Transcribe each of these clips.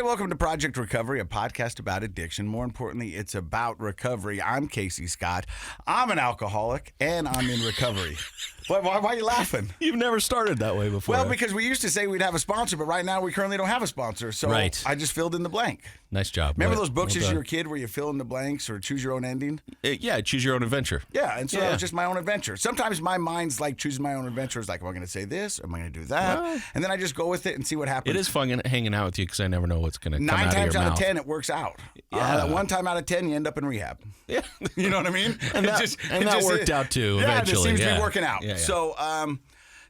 welcome to Project Recovery, a podcast about addiction. More importantly, it's about recovery. I'm Casey Scott. I'm an alcoholic, and I'm in recovery. Why are you laughing? You've never started that way before. Well, because we used to say we'd have a sponsor, but right now we currently don't have a sponsor. So Right. I just filled in the blank. Nice job. Remember Well- those books well as you done. were a kid where you fill in the blanks or choose your own ending? Yeah, choose your own adventure. Yeah, and so Yeah. that was just my own adventure. Sometimes my mind's like choosing my own adventure. It's like, am I going to say this? Am I going to do that? Well, and then I just go with it and see what happens. It is fun hanging out with you because I never know what's going to come 9 out times of your out mouth. of 10, it works out. Yeah. That 1 time out of 10, you end up in rehab. Yeah. You know what I mean? And that, It just worked out too, Yeah, eventually. it seems to yeah. be working out. Yeah. So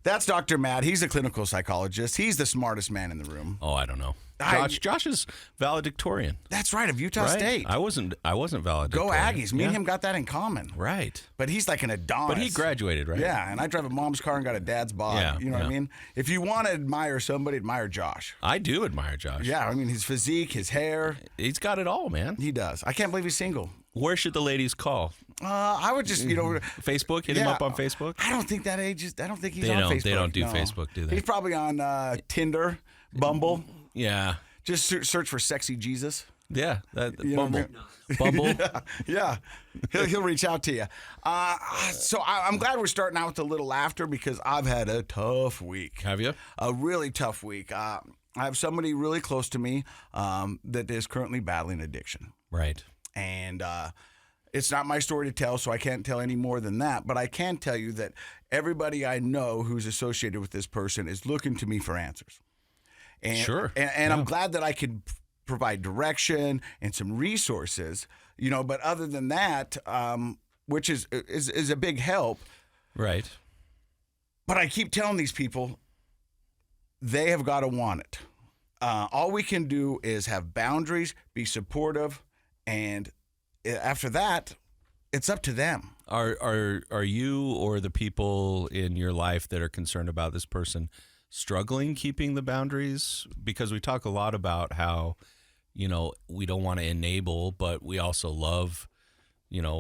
that's Dr. Matt. He's a clinical psychologist. He's the smartest man in the room. Oh, I don't know. I- Josh is valedictorian. That's right, of Utah Right? State. I wasn't valedictorian. Go Aggies. Me and Yeah. him got that in common. Right. But he's like an Adonis. But he graduated, right? Yeah, and I drive a mom's car and got a dad's bod. Yeah, You know what I yeah. mean? If you want to admire somebody, admire Josh. I do admire Josh. Yeah, I mean, his physique, his hair. He's got it all, man. He does. I can't believe he's single. Where should the ladies call? I would just, Facebook? Hit him up on Facebook? I don't think that age is. I don't think he's They on don't- Facebook. they don't do no. Facebook, do they? He's probably on Tinder, Bumble. Yeah. Just search for "sexy Jesus." Yeah. You know what I Bumble. mean? Bumble. Yeah, he'll reach out to you. So I'm glad we're starting out with a little laughter because I've had a tough week. Have you? A really tough week. I have somebody really close to me that is currently battling addiction. Right. And it's not my story to tell, so I can't tell any more than that. But I can tell you that everybody I know who's associated with this person is looking to me for answers. And, Sure. And I'm glad that I could provide direction and some resources, but other than that, which is a big help. Right. But I keep telling these people, they have got to want it. All we can do is have boundaries, be supportive, and after that, it's up to them. Are you or the people in your life that are concerned about this person struggling keeping the boundaries? Because we talk a lot about how, we don't want to enable, but we also love,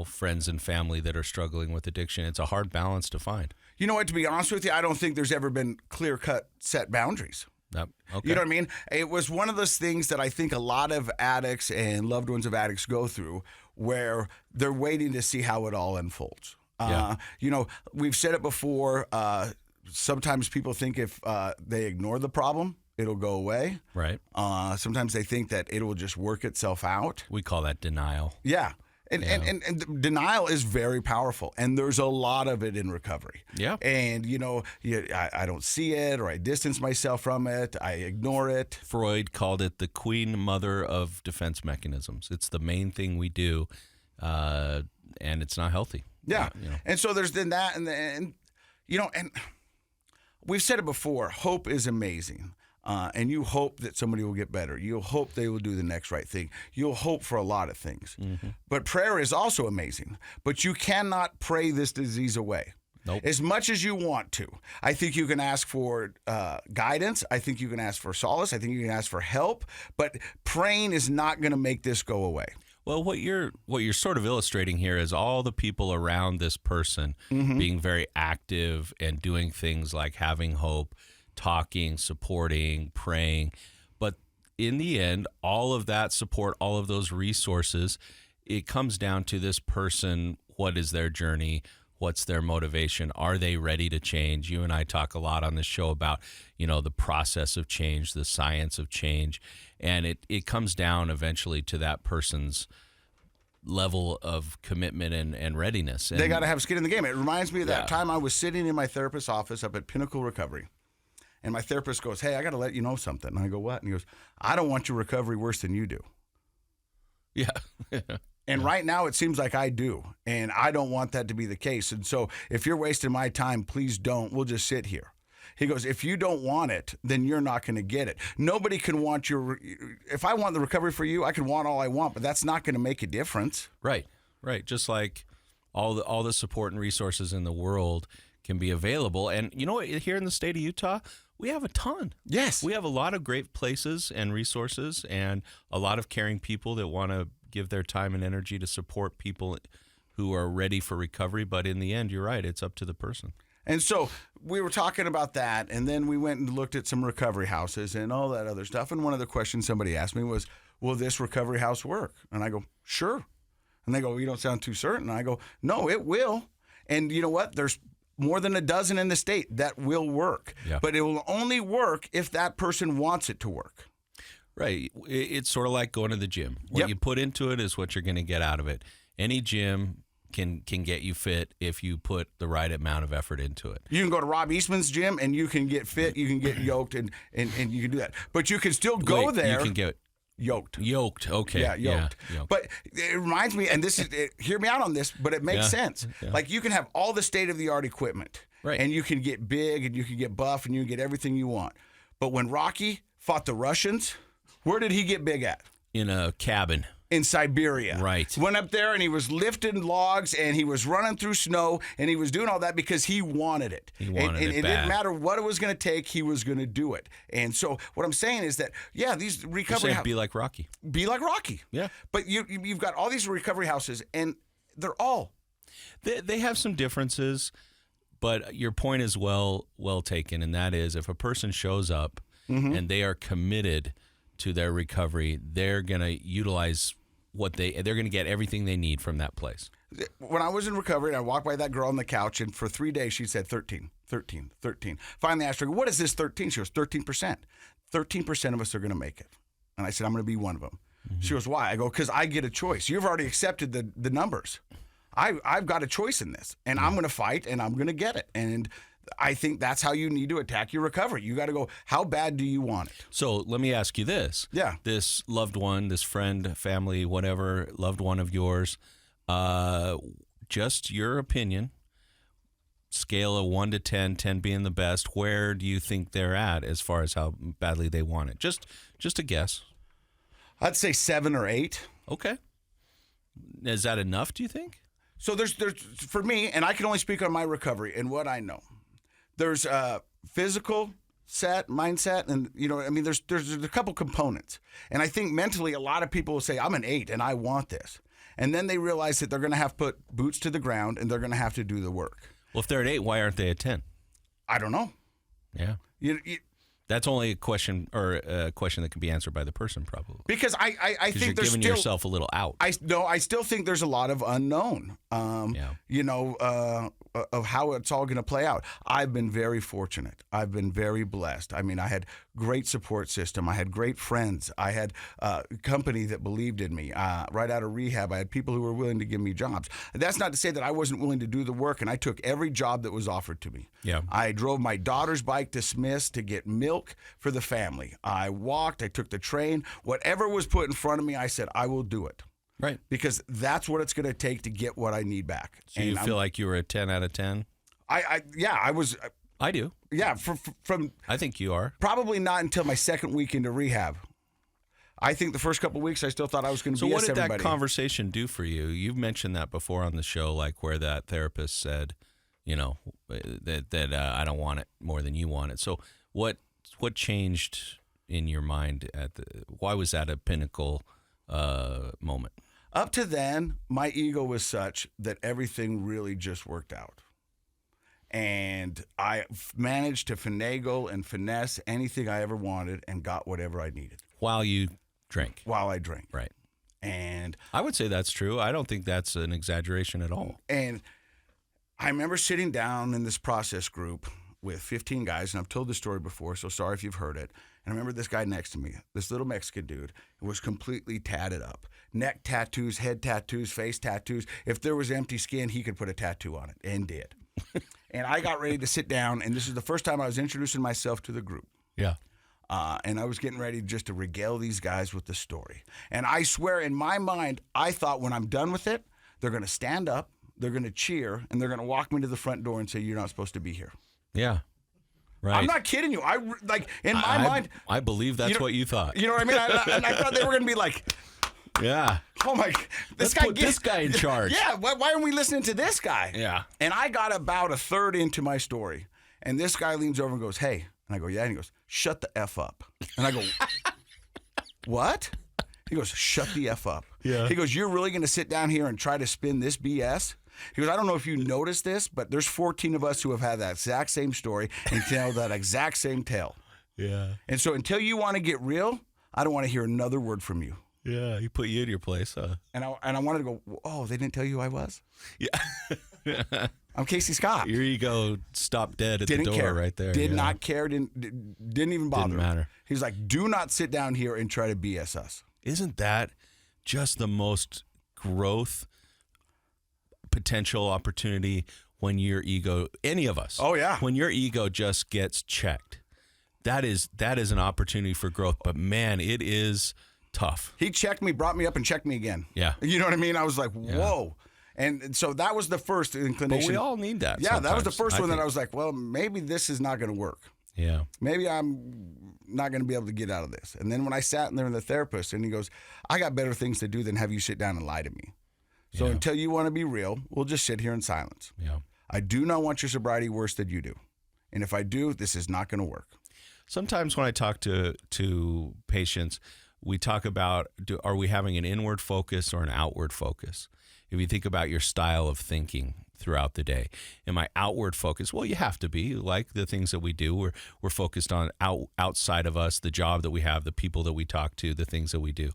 friends and family that are struggling with addiction. It's a hard balance to find. You know what, to be honest with you, I don't think there's ever been clear-cut set boundaries. Okay. You know what I mean? It was one of those things that I think a lot of addicts and loved ones of addicts go through where they're waiting to see how it all unfolds. Yeah. We've said it before, sometimes people think if they ignore the problem, it'll go away. Right. Sometimes they think that it will just work itself out. We call that denial. Yeah. And denial is very powerful, and there's a lot of it in recovery. Yeah. And, I don't see it, or I distance myself from it, I ignore it. Freud called it the queen mother of defense mechanisms. It's the main thing we do, and it's not healthy. Yeah. And so there's then that, and we've said it before, hope is amazing. And you hope that somebody will get better. You'll hope they will do the next right thing. You'll hope for a lot of things. Mm-hmm. But prayer is also amazing. But you cannot pray this disease away. Nope. As much as you want to. I think you can ask for guidance. I think you can ask for solace. I think you can ask for help. But praying is not going to make this go away. Well, what you're sort of illustrating here is all the people around this person being very active and doing things like having hope, talking, supporting, praying. But in the end, all of that support, all of those resources, it comes down to this person. What is their journey? What's their motivation? Are they ready to change? You and I talk a lot on this show about, the process of change, the science of change. And it comes down eventually to that person's level of commitment and readiness. And they got to have skin in the game. It reminds me of that time I was sitting in my therapist's office up at Pinnacle Recovery. And my therapist goes, "Hey, I got to let you know something." And I go, "What?" And he goes, "I don't want your recovery worse than you do." Yeah. And right now it seems like I do. And I don't want that to be the case. And so if you're wasting my time, please don't. We'll just sit here. He goes, if you don't want it, then you're not going to get it. Nobody can want if I want the recovery for you, I can want all I want, but that's not going to make a difference. Right. Just like all the support and resources in the world can be available. And you know what? Here in the state of Utah, we have a ton. Yes. We have a lot of great places and resources and a lot of caring people that want to give their time and energy to support people who are ready for recovery. But in the end, you're right. It's up to the person. And so we were talking about that, and then we went and looked at some recovery houses and all that other stuff. And one of the questions somebody asked me was, will this recovery house work? And I go, sure. And they go, you don't sound too certain. And I go, no, it will. And you know what? There's more than a dozen in the state that will work. Yeah. But it will only work if that person wants it to work. Right. It's sort of like going to the gym. What you put into it is what you're going to get out of it. Any gym can get you fit if you put the right amount of effort into it. You can go to Rob Eastman's gym and you can get fit, you can get yoked, and you can do that. But you can still go there. You can get yoked. Yoked. Okay. Yeah, yoked. Yeah. But it reminds me, and hear me out on this, but it makes sense. Yeah. Like you can have all the state-of-the-art equipment. Right. And you can get big and you can get buff and you can get everything you want. But when Rocky fought the Russians, where did he get big at? In a cabin. In Siberia. Right. Went up there and he was lifting logs and he was running through snow and he was doing all that because he wanted it. He wanted it and it bad. didn't matter what it was going to take, he was going to do it. And so what I'm saying is that, these recovery houses. Be like Rocky. Be like Rocky. Yeah. But you've got all these recovery houses and they're all. They have some differences, but your point is well taken, and that is if a person shows up and they are committed to their recovery, they're going to utilize they're going to get everything they need from that place. When I was in recovery, I walked by that girl on the couch, and for 3 days she said 13, 13, 13. Finally, I asked her, what is this 13? She goes, 13%. 13% of us are going to make it. And I said, I'm going to be one of them. Mm-hmm. She goes, why? I go, because I get a choice. You've already accepted the numbers. I've got a choice in this, and I'm going to fight, and I'm going to get it. And I think that's how you need to attack your recovery. You got to go, how bad do you want it? So let me ask you this. Yeah. This loved one, this friend, family, whatever, loved one of yours, just your opinion, scale of 1 to 10, 10 being the best, where do you think they're at as far as how badly they want it? Just a guess. I'd say 7 or 8. Okay. Is that enough, do you think? So there's for me, and I can only speak on my recovery and what I know. There's physical mindset, and there's a couple components. And I think mentally, a lot of people will say, I'm an 8 and I want this. And then they realize that they're going to have to put boots to the ground and they're going to have to do the work. Well, if they're at 8, why aren't they at 10? I don't know. Yeah. That's only a question that can be answered by the person, probably. Because I think you're there's giving still yourself a little out. I still think there's a lot of unknown. Of how it's all going to play out. I've been very fortunate. I've been very blessed. I mean, I had great support system. I had great friends. I had a company that believed in me. Right out of rehab, I had people who were willing to give me jobs. That's not to say that I wasn't willing to do the work, and I took every job that was offered to me. Yeah. I drove my daughter's bike to Smith's to get milk for the family. I walked. I took the train. Whatever was put in front of me, I said, I will do it. Right. Because that's what it's going to take to get what I need back. So you feel like you were a 10 out of 10? I was. I do. Yeah, from I think you are. Probably not until my second week into rehab. I think the first couple of weeks I still thought I was going to So BS what did everybody. that conversation do for you? You've mentioned that before on the show, like where that therapist said, that I don't want it more than you want it. So what changed in your mind why was that a pinnacle moment? Up to then, my ego was such that everything really just worked out. And I managed to finagle and finesse anything I ever wanted and got whatever I needed. While you drank. While I drank. Right. And I would say that's true. I don't think that's an exaggeration at all. And I remember sitting down in this process group with 15 guys, and I've told this story before, so sorry if you've heard it. And I remember this guy next to me, this little Mexican dude, who was completely tatted up. Neck tattoos, head tattoos, face tattoos. If there was empty skin, he could put a tattoo on it, and did. And I got ready to sit down, and this is the first time I was introducing myself to the group. Yeah. And I was getting ready just to regale these guys with the story. And I swear in my mind, I thought when I'm done with it, they're going to stand up, they're going to cheer, and they're going to walk me to the front door and say, you're not supposed to be here. Yeah. Right. I'm not kidding you. In my mind. I believe that's what you thought. You know what I mean? And I thought they were going to be like, yeah. Oh my! Let's put this guy in charge. Yeah. Why aren't we listening to this guy? Yeah. And I got about a third into my story, and this guy leans over and goes, "Hey," and I go, "Yeah," and he goes, "Shut the F up," and I go, "What?" He goes, "Shut the F up." Yeah. He goes, "You're really going to sit down here and try to spin this BS?" He goes, I don't know if you noticed this, but there's 14 of us who have had that exact same story and tell that exact same tale. Yeah. And so until you want to get real, I don't want to hear another word from you. Yeah, he put you in your place, huh? And I wanted to go, oh, they didn't tell you who I was? Yeah. I'm Casey Scott. Your ego stopped dead at Didn't the door care. right there. Did yeah. not care. Didn't even bother. Didn't matter. He's like, do not sit down here and try to BS us. Isn't that just the most growth potential opportunity when your ego, any of us, Oh, yeah. when your ego just gets checked? That is an opportunity for growth. But man, it is tough. He checked me, brought me up, and checked me again. Yeah. You know what I mean? I was like, whoa. And so that was the first inclination. But we all need that. Yeah, that was the sometimes, first one think. that I was like, well, maybe this is not going to work. Yeah. Maybe I'm not going to be able to get out of this. And then when I sat in there with the therapist, and he goes, I got better things to do than have you sit down and lie to me. So until you want to be real, we'll just sit here in silence. Yeah. I do not want your sobriety worse than you do. And if I do, this is not going to work. Sometimes when I talk to patients, we talk about, are we having an inward focus or an outward focus? If you think about your style of thinking throughout the day, am I outward focused? Well, you have to be. Like the things that we do, we're focused on outside of us, the job that we have, the people that we talk to, the things that we do.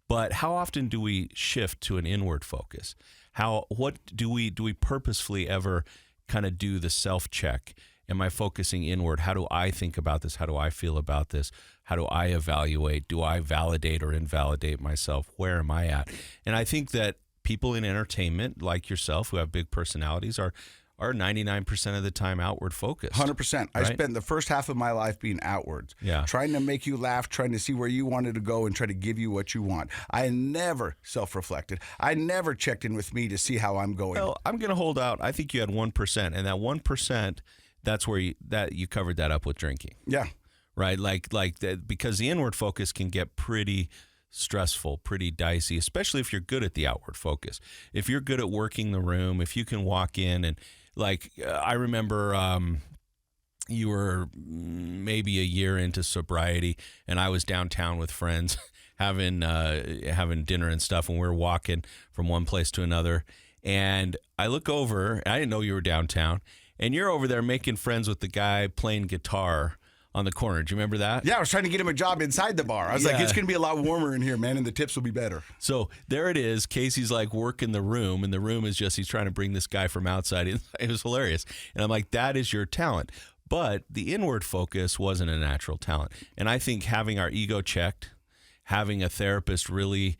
But how often do we shift to an inward focus? What do we purposefully ever kind of do the self-check? Am I focusing inward? How do I think about this? How do I feel about this? How do I evaluate? Do I validate or invalidate myself? Where am I at? And I think that people in entertainment like yourself who have big personalities are 99% of the time outward focused. 100%. I spent the first half of my life being outwards, trying to make you laugh, trying to see where you wanted to go and try to give you what you want. I never self-reflected. I never checked in with me to see how I'm going. Well, I'm going to hold out. I think you had 1%, and that 1%, that's where you covered that up with drinking. Yeah. Right? Like that, because the inward focus can get pretty stressful, pretty dicey, especially if you're good at the outward focus. If you're good at working the room, if you can walk in and I remember you were maybe a year into sobriety, and I was downtown with friends having dinner and stuff, and we were walking from one place to another. And I look over, and I didn't know you were downtown, and you're over there making friends with the guy playing guitar on the corner. Do you remember that? Yeah, I was trying to get him a job inside the bar. I was like, it's going to be a lot warmer in here, man, and the tips will be better. So there it is. Casey's like working the room, and the room is just, he's trying to bring this guy from outside in. It was hilarious. And I'm like, that is your talent. But the inward focus wasn't a natural talent. And I think having our ego checked, having a therapist really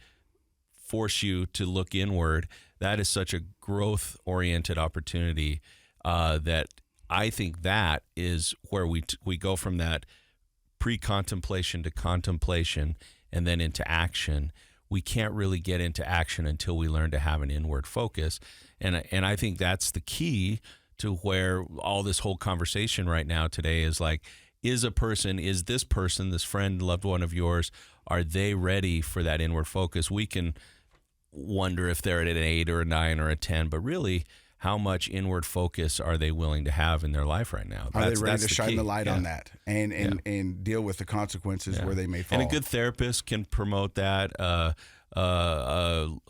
force you to look inward, that is such a growth-oriented opportunity that I think that is where we go from that pre-contemplation to contemplation and then into action. We can't really get into action until we learn to have an inward focus. And I think that's the key to where all this whole conversation right now today is like, is this person, this friend, loved one of yours, are they ready for that inward focus? We can wonder if they're at an 8 or a 9 or a 10, but really, how much inward focus are they willing to have in their life right now? Are they ready to shine the light on that and deal with the consequences where they may fall? And a good therapist can promote that. A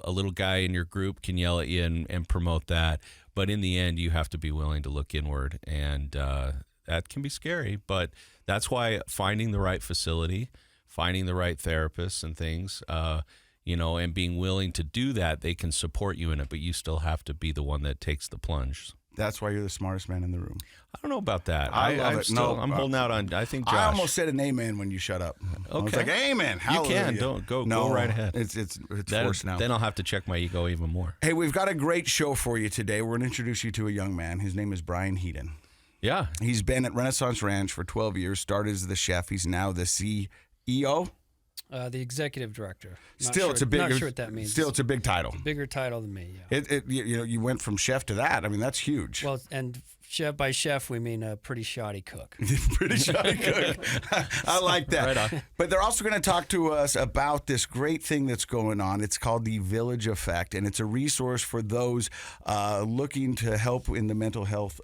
little guy in your group can yell at you and promote that. But in the end, you have to be willing to look inward. And that can be scary. But that's why finding the right facility, finding the right therapists and things, and being willing to do that, they can support you in it, but you still have to be the one that takes the plunge. That's why you're the smartest man in the room. I don't know about that. I love it. I'm holding out on, I think Josh. I almost said an amen when you shut up. Okay. I was like, amen. Hallelujah. You can. Go right ahead. It's forced now. Then I'll have to check my ego even more. Hey, we've got a great show for you today. We're going to introduce you to a young man. His name is Bryan Hedin. Yeah. He's been at Renaissance Ranch for 12 years, started as the chef. He's now the CEO. The executive director. Not sure what that means. Still, it's a big title. It's a bigger title than me. Yeah. You went from chef to that. I mean, that's huge. Well, and by chef we mean a pretty shoddy cook. Pretty shoddy cook. I like that. Right on. But they're also going to talk to us about this great thing that's going on. It's called the Village Effect, and it's a resource for those looking to help in the mental health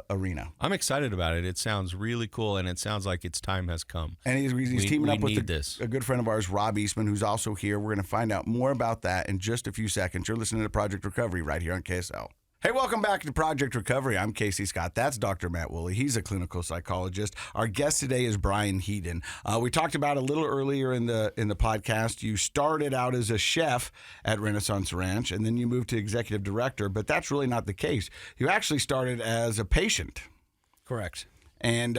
arena. I'm excited about it. It sounds really cool, and it sounds like its time has come. And he's teaming up with a good friend of ours, Rob Eastman, who's also here. We're going to find out more about that in just a few seconds. You're listening to Project Recovery right here on KSL. Hey, welcome back to Project Recovery. I'm Casey Scott. That's Dr. Matt Woolley. He's a clinical psychologist. Our guest today is Bryan Hedin. We talked about a little earlier in the podcast. You started out as a chef at Renaissance Ranch, and then you moved to executive director. But that's really not the case. You actually started as a patient. Correct. And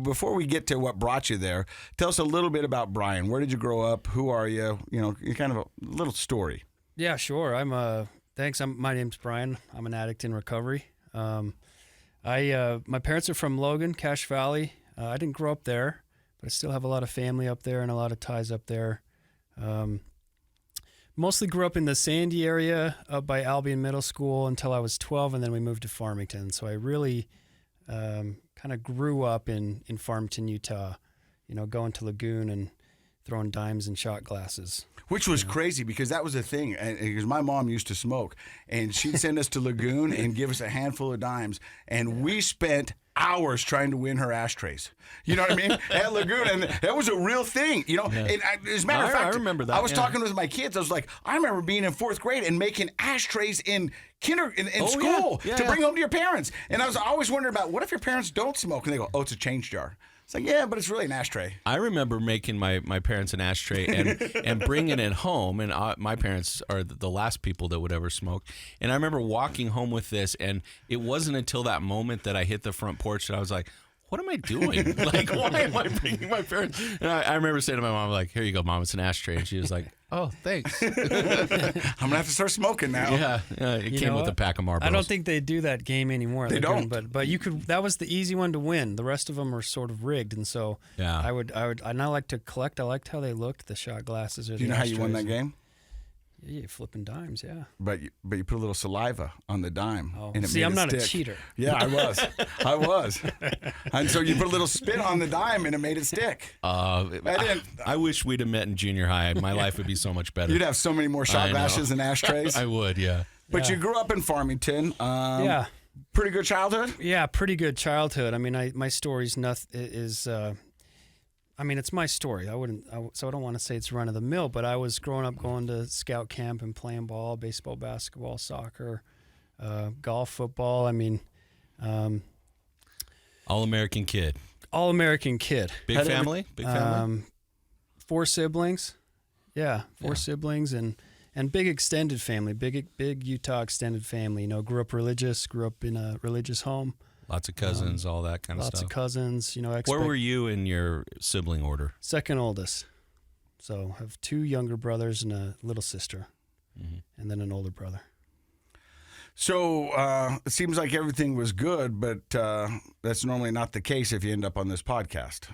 before we get to what brought you there, tell us a little bit about Bryan. Where did you grow up? Who are you? You know, kind of a little story. Yeah, sure. Thanks. My name's Bryan. I'm an addict in recovery. My parents are from Logan, Cache Valley. I didn't grow up there, but I still have a lot of family up there and a lot of ties up there. Mostly grew up in the Sandy area up by Albion Middle School until I was 12, and then we moved to Farmington. So I really kind of grew up in Farmington, Utah, going to Lagoon and throwing dimes and shot glasses. Which was crazy because that was a thing. Because my mom used to smoke, and she'd send us to Lagoon and give us a handful of dimes, and we spent hours trying to win her ashtrays. You know what I mean? At Lagoon, and that was a real thing. And as a matter of fact, I remember that. I was talking with my kids. I was like, I remember being in fourth grade and making ashtrays in school to bring home to your parents. And I was always wondering about, what if your parents don't smoke? And they go, oh, it's a change jar. It's like, yeah, but it's really an ashtray. I remember making my parents an ashtray and bringing it home. And my parents are the last people that would ever smoke. And I remember walking home with this, and it wasn't until that moment that I hit the front porch that I was like, what am I doing? Like, why am I bringing my parents? And I remember saying to my mom, like, here you go, Mom, it's an ashtray. And she was like, oh, thanks. I'm going to have to start smoking now. Yeah, it came with a pack of Marlboros. I don't think they do that game anymore. They don't. But you could. That was the easy one to win. The rest of them are sort of rigged, and so I like to collect. I liked how they looked, the shot glasses. Or do you know how you won that game? Yeah, you're flipping dimes, yeah. But you put a little saliva on the dime. Oh. And it See, made I'm it not stick. a cheater. Yeah, I was. And so you put a little spit on the dime and it made it stick. I wish we'd have met in junior high. My life would be so much better. You'd have so many more shot glasses and ashtrays. I would, yeah. But you grew up in Farmington. Yeah. Pretty good childhood? Yeah, pretty good childhood. I mean, my story's it's my story. So I don't want to say it's run of the mill, but I was growing up going to scout camp and playing ball, baseball, basketball, soccer, golf, football. I mean, All-American kid. All-American kid. Big family? Big family? 4 siblings. Yeah, 4 siblings and big extended family, big Utah extended family. Grew up religious, grew up in a religious home. Lots of cousins, all that kind of stuff. Lots of cousins, Where were you in your sibling order? Second oldest. So I have 2 younger brothers and a little sister, and then an older brother. So it seems like everything was good, but that's normally not the case if you end up on this podcast.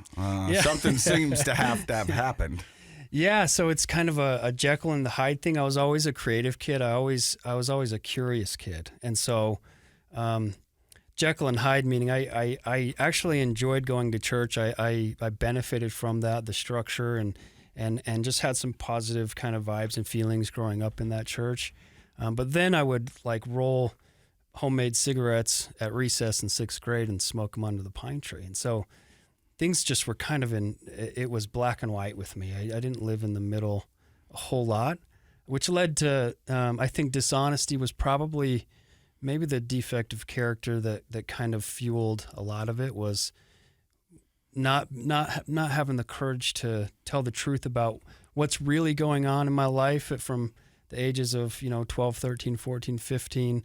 Something seems to have happened. Yeah, so it's kind of a Jekyll and the Hyde thing. I was always a creative kid. I was always a curious kid, and so Jekyll and Hyde, meaning I actually enjoyed going to church. I benefited from that, the structure, and just had some positive kind of vibes and feelings growing up in that church. But then I would roll homemade cigarettes at recess in 6th grade and smoke them under the pine tree. And so things just were kind of it was black and white with me. I didn't live in the middle a whole lot, which led to, I think dishonesty was probably maybe the defect of character that kind of fueled a lot of it, was not having the courage to tell the truth about what's really going on in my life from the ages of 12, 13, 14, 15,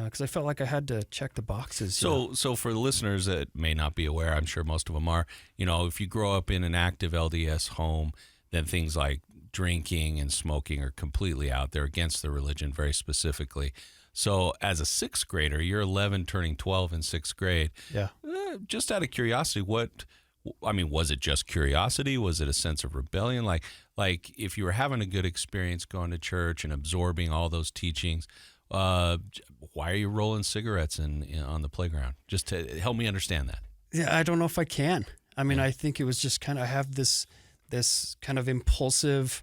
because I felt like I had to check the boxes. So for the listeners that may not be aware, I'm sure most of them are, if you grow up in an active LDS home, then things like drinking and smoking are completely out. They're against the religion very specifically. So as a 6th grader, you're 11 turning 12 in 6th grade. Yeah. Just out of curiosity, was it just curiosity? Was it a sense of rebellion? Like if you were having a good experience going to church and absorbing all those teachings, why are you rolling cigarettes on the playground? Just to help me understand that. Yeah, I don't know if I can. I mean, I think it was just kind of, I have this kind of impulsive,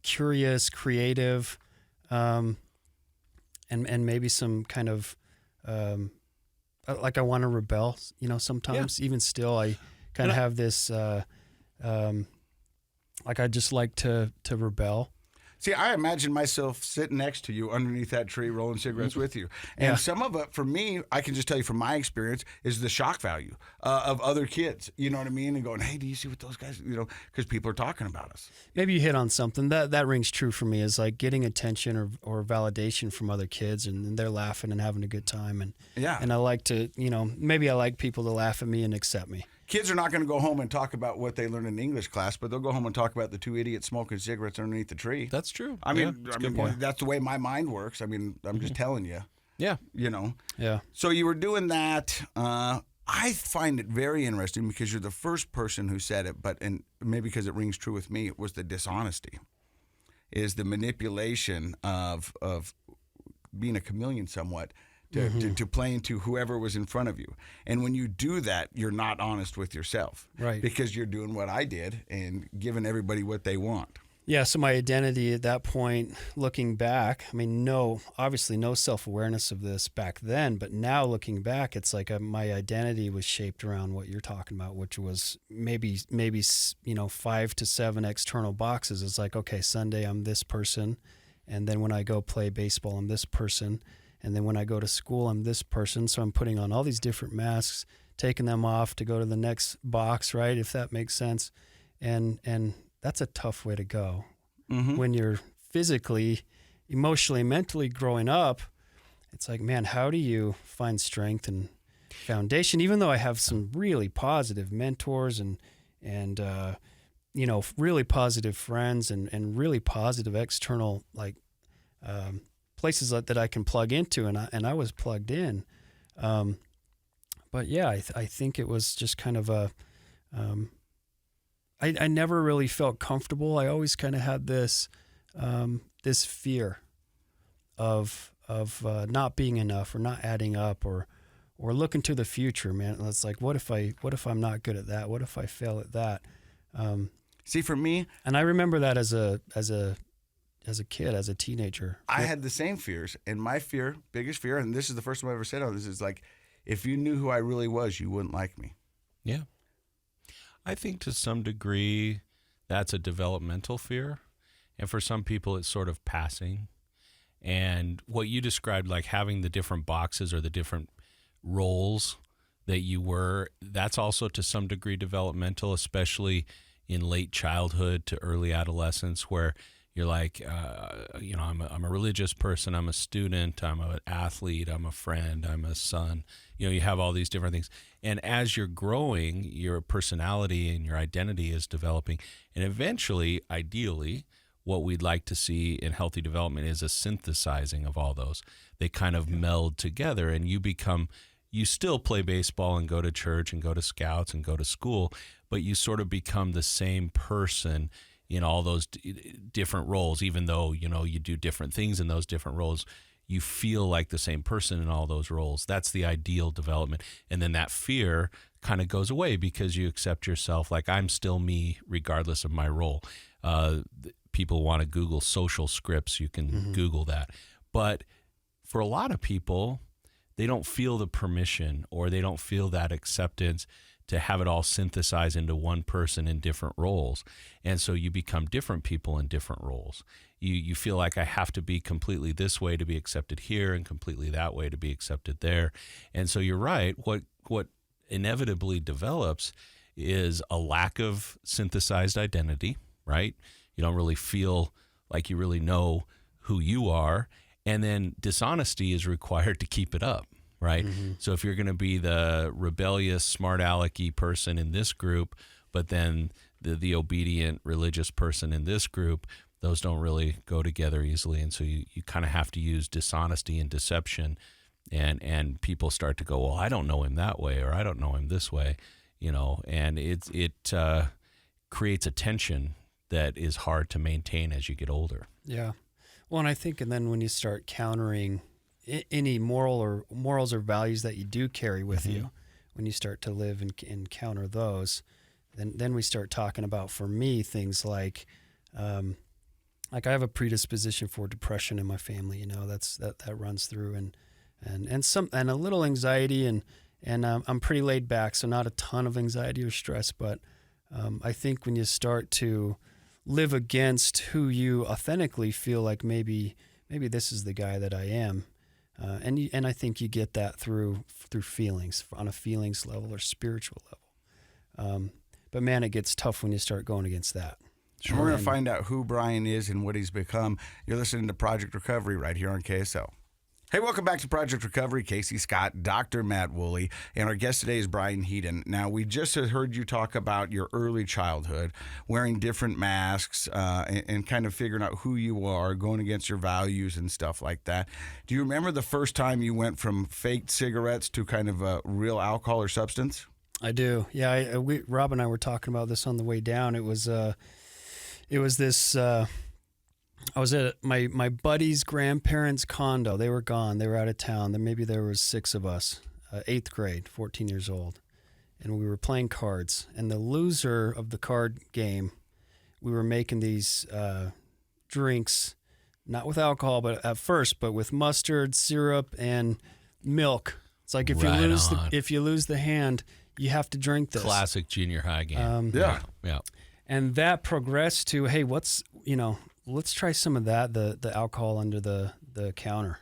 curious, creative, and maybe some kind of like I want to rebel, sometimes. Even still, I kind of have this like I just like to rebel. See, I imagine myself sitting next to you underneath that tree, rolling cigarettes with you. And some of it, for me, I can just tell you from my experience, is the shock value of other kids. You know what I mean? And going, hey, do you see what those guys, because people are talking about us. Maybe you hit on something. That rings true for me, is like getting attention or validation from other kids, and they're laughing and having a good time. And I like to, maybe I like people to laugh at me and accept me. Kids are not going to go home and talk about what they learned in English class, but they'll go home and talk about the two idiots smoking cigarettes underneath the tree. That's true. I mean, that's the way my mind works. I mean, I'm just telling you. Yeah. Yeah. So you were doing that. I find it very interesting because you're the first person who said it, and maybe because it rings true with me, it was the dishonesty, is the manipulation of being a chameleon somewhat. To play into whoever was in front of you. And when you do that, you're not honest with yourself. Right. Because you're doing what I did and giving everybody what they want. Yeah, so my identity at that point, looking back, I mean, obviously no self-awareness of this back then, but now looking back, it's like my identity was shaped around what you're talking about, which was maybe 5 to 7 external boxes. It's like, okay, Sunday I'm this person, and then when I go play baseball, I'm this person. And then when I go to school, I'm this person. So I'm putting on all these different masks, taking them off to go to the next box, right? If that makes sense. And that's a tough way to go. Mm-hmm. When you're physically, emotionally, mentally growing up, it's like, man, how do you find strength and foundation? Even though I have some really positive mentors and really positive friends and really positive external, places that I can plug into, and I was plugged in. But yeah, I think it was just kind of I never really felt comfortable. I always kind of had this fear of not being enough or not adding up or looking to the future, man. It's like, what if I'm not good at that? What if I fail at that? See, for me, and I remember that as a kid, as a teenager. I had the same fears, and my biggest fear, and this is the first time I ever said on this, is like, if you knew who I really was, you wouldn't like me. Yeah. I think to some degree that's a developmental fear, and for some people it's sort of passing. And what you described, like having the different boxes or the different roles that you were, that's also to some degree developmental, especially in late childhood to early adolescence, where you're like, I'm a religious person, I'm a student, I'm an athlete, I'm a friend, I'm a son. You have all these different things. And as you're growing, your personality and your identity is developing. And eventually, ideally, what we'd like to see in healthy development is a synthesizing of all those. They kind of meld together, and you still play baseball and go to church and go to scouts and go to school, but you sort of become the same person in all those different roles. Even though, you do different things in those different roles, you feel like the same person in all those roles. That's the ideal development. And then that fear kind of goes away because you accept yourself like, I'm still me regardless of my role. People want to Google social scripts. You can Google that. But for a lot of people, they don't feel the permission or they don't feel that acceptance to have it all synthesized into one person in different roles. And so you become different people in different roles. You feel like I have to be completely this way to be accepted here and completely that way to be accepted there. And so you're right. What inevitably develops is a lack of synthesized identity, right? You don't really feel like you really know who you are. And then dishonesty is required to keep it up. Right. Mm-hmm. So if you're going to be the rebellious, smart alecky person in this group, but then the obedient religious person in this group, those don't really go together easily. And so you kind of have to use dishonesty and deception, and people start to go, well, I don't know him that way, or I don't know him this way, and it creates a tension that is hard to maintain as you get older. Yeah. Well, and I think, and then when you start countering any morals or values that you do carry with you, when you start to live and counter those, then we start talking about, for me, things like I have a predisposition for depression in my family. That runs through, and a little anxiety, and I'm pretty laid back, so not a ton of anxiety or stress. But I think when you start to live against who you authentically feel like maybe this is the guy that I am. And I think you get that through feelings, on a feelings level or spiritual level. But man, it gets tough when you start going against that. Sure. We're going to find out who Bryan is and what he's become. You're listening to Project Recovery right here on KSL. Hey, welcome back to Project Recovery. Casey Scott, Dr. Matt Woolley, and our guest today is Bryan Hedin. Now, we just heard you talk about your early childhood, wearing different masks and kind of figuring out who you are, going against your values and stuff like that. Do you remember the first time you went from fake cigarettes to kind of a real alcohol or substance? I do. Yeah, Rob and I were talking about this on the way down. It was this... I was at my buddy's grandparents' condo. They were gone. They were out of town. Maybe there was 6 of us, 8th grade, 14 years old. And we were playing cards. And the loser of the card game, we were making these drinks, not with alcohol, but at first, but with mustard, syrup, and milk. It's like if you lose the hand, you have to drink this. Classic junior high game. Yeah. And that progressed to, hey, let's try some of that, the alcohol under the counter.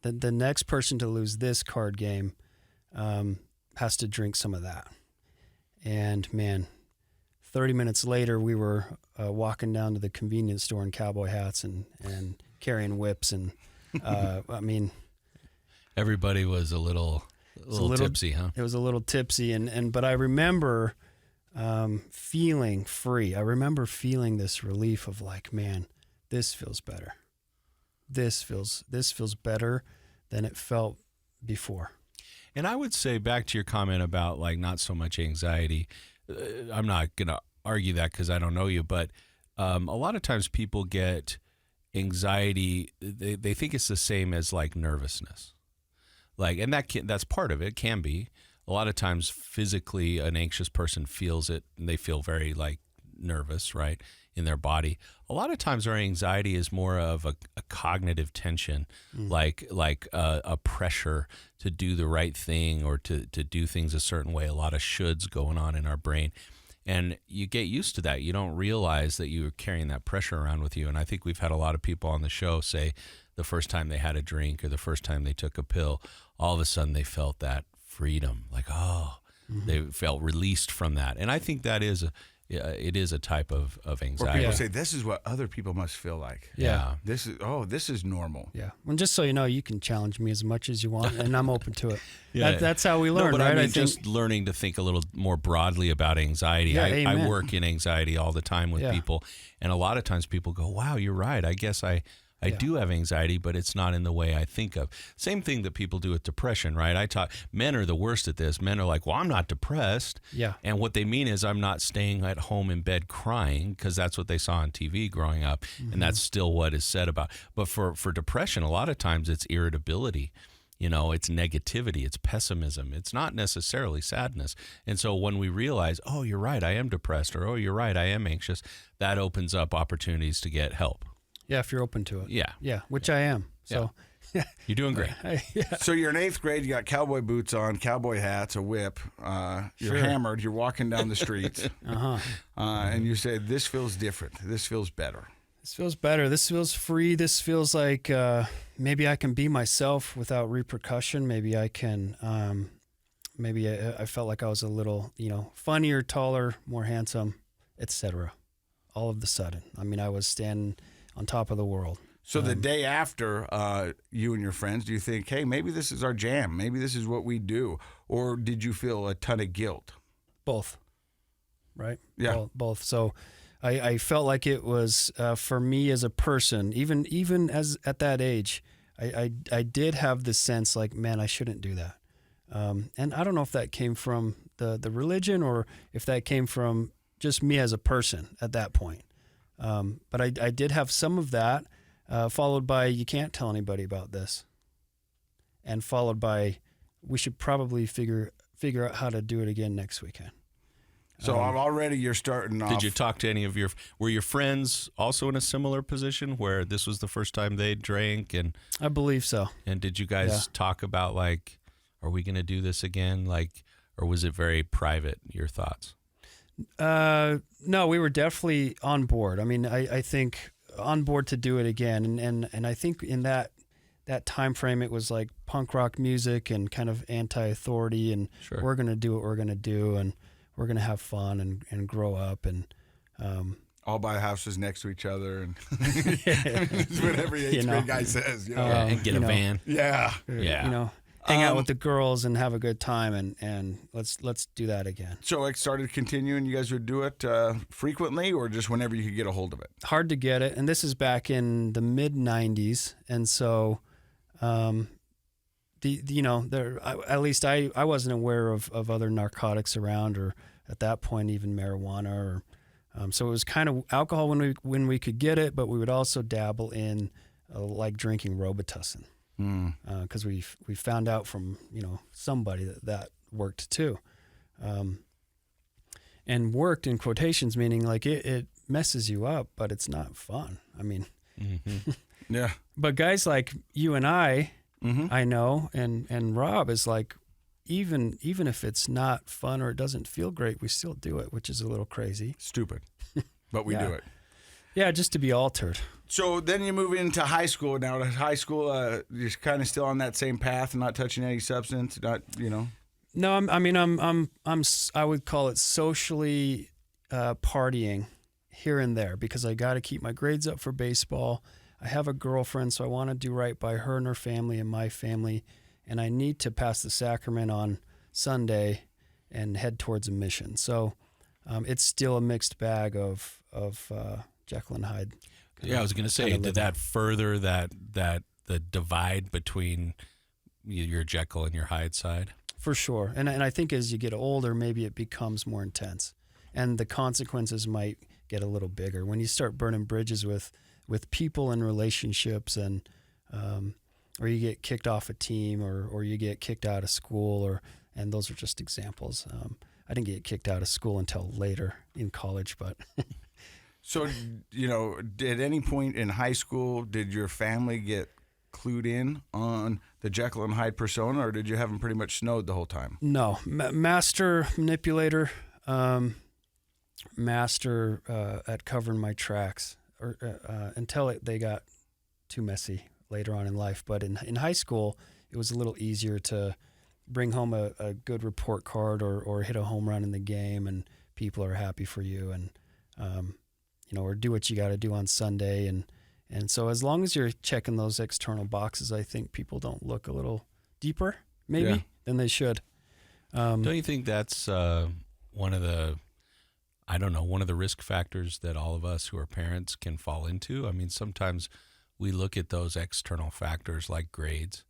The next person to lose this card game has to drink some of that. And man, 30 minutes later, we were walking down to the convenience store in cowboy hats and carrying whips. And I mean... Everybody was a little tipsy, huh? It was a little tipsy. But I remember... feeling free. I remember feeling this relief of like, man, this feels better. This feels better than it felt before. And I would say, back to your comment about like not so much anxiety, I'm not going to argue that because I don't know you, but a lot of times people get anxiety. They think it's the same as like nervousness. Like, and that's part of it, can be. A lot of times physically an anxious person feels it and they feel very like nervous, right, in their body. A lot of times our anxiety is more of a cognitive tension, like a pressure to do the right thing or to do things a certain way, a lot of shoulds going on in our brain. And you get used to that. You don't realize that you're carrying that pressure around with you. And I think we've had a lot of people on the show say the first time they had a drink or the first time they took a pill, all of a sudden they felt that freedom, like, they felt released from that. And I think that is a type of anxiety. Or people say, this is what other people must feel like. Yeah. This is normal. Yeah. Well, just so you know, you can challenge me as much as you want, and I'm open to it. That's how we learn, but right? I mean, just learning to think a little more broadly about anxiety. Yeah, I work in anxiety all the time with people, and a lot of times people go, wow, you're right. I guess I do have anxiety, but it's not in the way I think of. Same thing that people do with depression, right? Men are the worst at this. Men are like, well, I'm not depressed. Yeah. And what they mean is I'm not staying at home in bed crying, because that's what they saw on TV growing up. And that's still what is said about. But for depression, a lot of times it's irritability. It's negativity, it's pessimism. It's not necessarily sadness. And so when we realize, oh, you're right, I am depressed, or oh, you're right, I am anxious, that opens up opportunities to get help. Yeah, if you're open to it. Yeah. Yeah, which I am. So you're doing great. So you're in 8th grade, you got cowboy boots on, cowboy hats, a whip, you're hammered, you're walking down the streets, and you say, this feels different, this feels better. This feels better, this feels free, this feels like maybe I can be myself without repercussion. Maybe I can, I felt like I was a little, funnier, taller, more handsome, etc. All of the sudden. I mean, I was standing on top of the world. So the day after, you and your friends, do you think, hey, maybe this is our jam, maybe this is what we do? Or did you feel a ton of guilt? Both, right? Yeah. Both. So I felt like it was, for me as a person, even as at that age, I did have this sense like, man, I shouldn't do that. And I don't know if that came from the religion or if that came from just me as a person at that point. But I did have some of that, followed by, you can't tell anybody about this. And followed by, we should probably figure out how to do it again next weekend. So already you're starting off. Did you talk to were your friends also in a similar position where this was the first time they drank? And I believe so. And did you guys talk about like, are we going to do this again? Like, or was it very private, your thoughts? No, we were definitely on board. I mean, I think on board to do it again. And I think in that time frame, it was like punk rock music and kind of anti-authority, and Sure. we're going to do what we're going to do, and we're going to have fun and grow up. And all buy houses next to each other, and it's what every eighth grade guy says. And get a van. Yeah. Hang out with the girls and have a good time, and let's do that again. So it started continuing. You guys would do it frequently, or just whenever you could get a hold of it? Hard to get it, and this is back in the mid '90s, and so, at least I wasn't aware of other narcotics around, or at that point even marijuana, or so it was kind of alcohol when we could get it, but we would also dabble in like drinking Robitussin. Because we found out from somebody that worked too, and worked in quotations, meaning like it messes you up, but it's not fun. I mean, yeah. But guys like you and I Mm-hmm. I know, and Rob is like, even if it's not fun or it doesn't feel great, we still do it, which is a little crazy. Stupid, but we do it. Yeah, just to be altered. So then you move into high school. Now, at high school, you're kind of still on that same path, not touching any substance, No, I would call it socially partying here and there, because I got to keep my grades up for baseball. I have a girlfriend, so I want to do right by her and her family and my family, and I need to pass the sacrament on Sunday and head towards a mission. So it's still a mixed bag of Jekyll and Hyde. Yeah, I was going to say, did that further the divide between your Jekyll and your Hyde side? For sure. And I think as you get older, maybe it becomes more intense, and the consequences might get a little bigger when you start burning bridges with people and relationships, and or you get kicked off a team, or you get kicked out of school, and those are just examples. I didn't get kicked out of school until later in college, but... So, at any point in high school, did your family get clued in on the Jekyll and Hyde persona, or did you have them pretty much snowed the whole time? No. Master manipulator, master at covering my tracks, until they got too messy later on in life. But in high school, it was a little easier to bring home a good report card or hit a home run in the game, and people are happy for you, and or do what you got to do on Sunday. And so as long as you're checking those external boxes, I think people don't look a little deeper, maybe, than they should. Don't you think that's one of the risk factors that all of us who are parents can fall into? I mean, sometimes we look at those external factors like grades,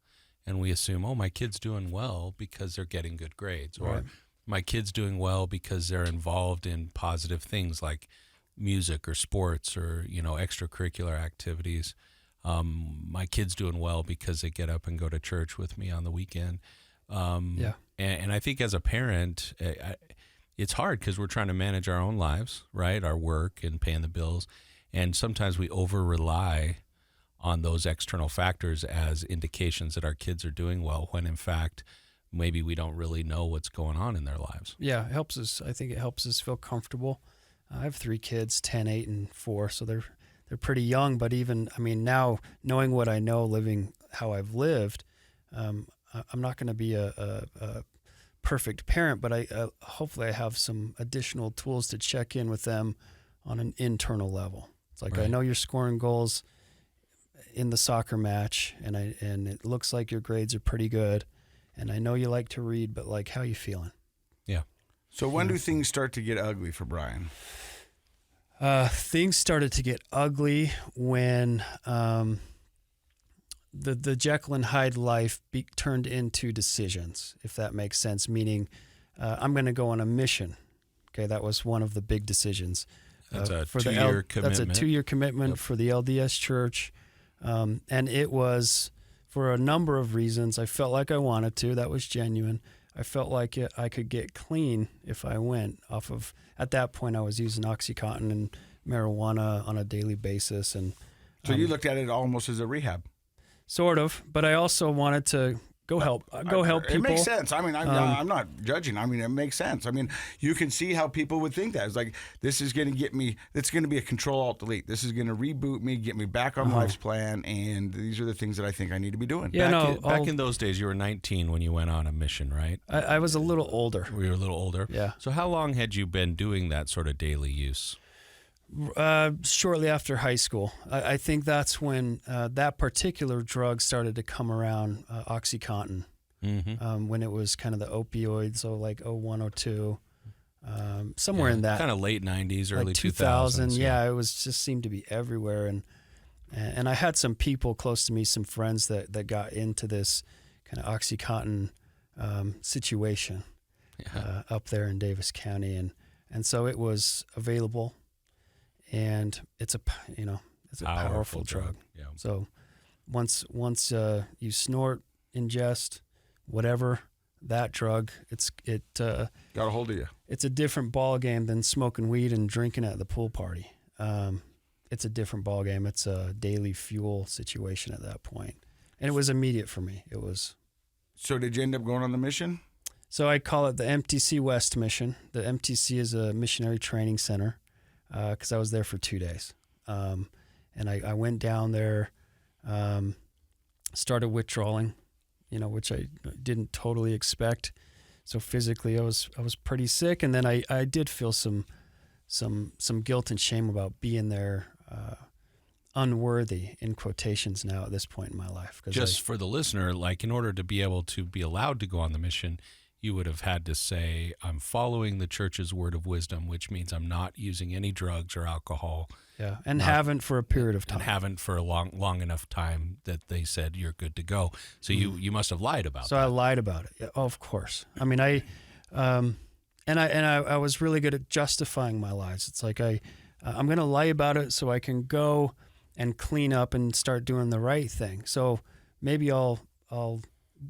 and we assume, oh, my kid's doing well because they're getting good grades, or my kid's doing well because they're involved in positive things like music or sports or extracurricular activities. My kid's doing well because they get up and go to church with me on the weekend. And I think as a parent, it's hard because we're trying to manage our own lives, right? Our work and paying the bills, and sometimes we over rely on those external factors as indications that our kids are doing well, when in fact maybe we don't really know what's going on in their lives. Yeah, it helps us. I think it helps us feel comfortable. I have 3 kids, 10, 8, and 4, so they're pretty young. But even, now knowing what I know, living how I've lived, I'm not going to be a perfect parent, but hopefully I have some additional tools to check in with them on an internal level. It's like, I know you're scoring goals in the soccer match, and it looks like your grades are pretty good, and I know you like to read, but like, how you feeling? Yeah. So when do things start to get ugly for Bryan? Things started to get ugly when the Jekyll and Hyde life turned into decisions, if that makes sense, meaning I'm going to go on a mission. Okay, that was one of the big decisions. That's a 2-year commitment. That's a 2-year commitment for the LDS Church. And it was for a number of reasons. I felt like I wanted to. That was genuine. I felt like I could get clean if I went off of, at that point I was using Oxycontin and marijuana on a daily basis. And so you looked at it almost as a rehab. Sort of, but I also wanted to Go help people. It makes sense. I mean, I'm not judging. I mean, it makes sense. I mean, you can see how people would think that. It's like, this is going to get me, it's going to be a Control-Alt-Delete. This is going to reboot me, get me back on life's plan, and these are the things that I think I need to be doing. Yeah, back in those days, you were 19 when you went on a mission, right? I was a little older. You were a little older? Yeah. So how long had you been doing that sort of daily use? Shortly after high school. I think that's when that particular drug started to come around, Oxycontin, when it was kind of the opioids, so like 01, 02, somewhere in that. Kind of late 90s, early like 2000s. Yeah, it was just seemed to be everywhere. And I had some people close to me, some friends that got into this kind of Oxycontin situation up there in Davis County. And so it was available. And it's a powerful drug. Yeah. So once you snort, ingest, whatever that drug, it got a hold of you. It's a different ball game than smoking weed and drinking at the pool party. It's a different ball game. It's a daily fuel situation at that point, and it was immediate for me. It was. So did you end up going on the mission? So I call it the MTC West mission. The MTC is a missionary training center. Because I was there for 2 days. And I went down there, started withdrawing, which I didn't totally expect. So physically I was pretty sick. And then I did feel some guilt and shame about being there, unworthy in quotations now at this point in my life. Just for the listener, like in order to be able to be allowed to go on the mission, you would have had to say, I'm following the church's word of wisdom, which means I'm not using any drugs or alcohol. Yeah, and haven't for a period of time. And haven't for a long enough time that they said you're good to go. So you must have lied about that. So I lied about it. Yeah, of course. I mean, I was really good at justifying my lies. It's like I'm going to lie about it so I can go and clean up and start doing the right thing. So maybe I'll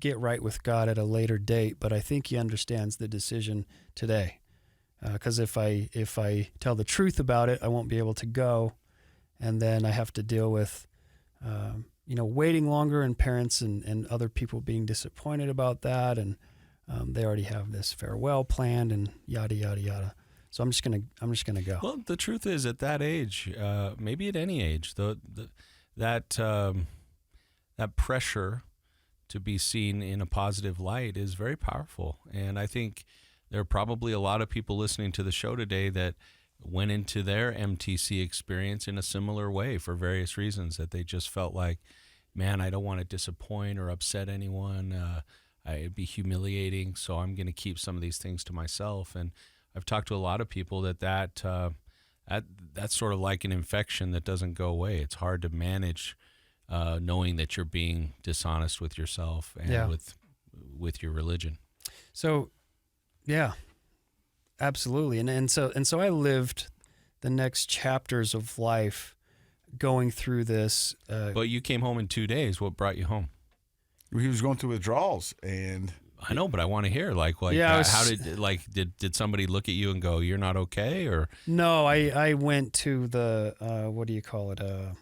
get right with God at a later date, but I think he understands the decision today. Because if I tell the truth about it, I won't be able to go, and then I have to deal with, waiting longer, and parents and other people being disappointed about that, and they already have this farewell planned, and yada yada yada. So I'm just gonna go. Well, the truth is, at that age, maybe at any age, that pressure to be seen in a positive light is very powerful. And I think there are probably a lot of people listening to the show today that went into their MTC experience in a similar way for various reasons, that they just felt like, man, I don't want to disappoint or upset anyone. It'd be humiliating, so I'm going to keep some of these things to myself. And I've talked to a lot of people that's sort of like an infection that doesn't go away. It's hard to manage knowing that you're being dishonest with yourself and with your religion. So, yeah, absolutely. And so I lived the next chapters of life going through this. But you came home in 2 days. What brought you home? He was going through withdrawals, and I know, but I want to hear how did somebody look at you and go, "You're not okay," or no? I went to the what do you call it? A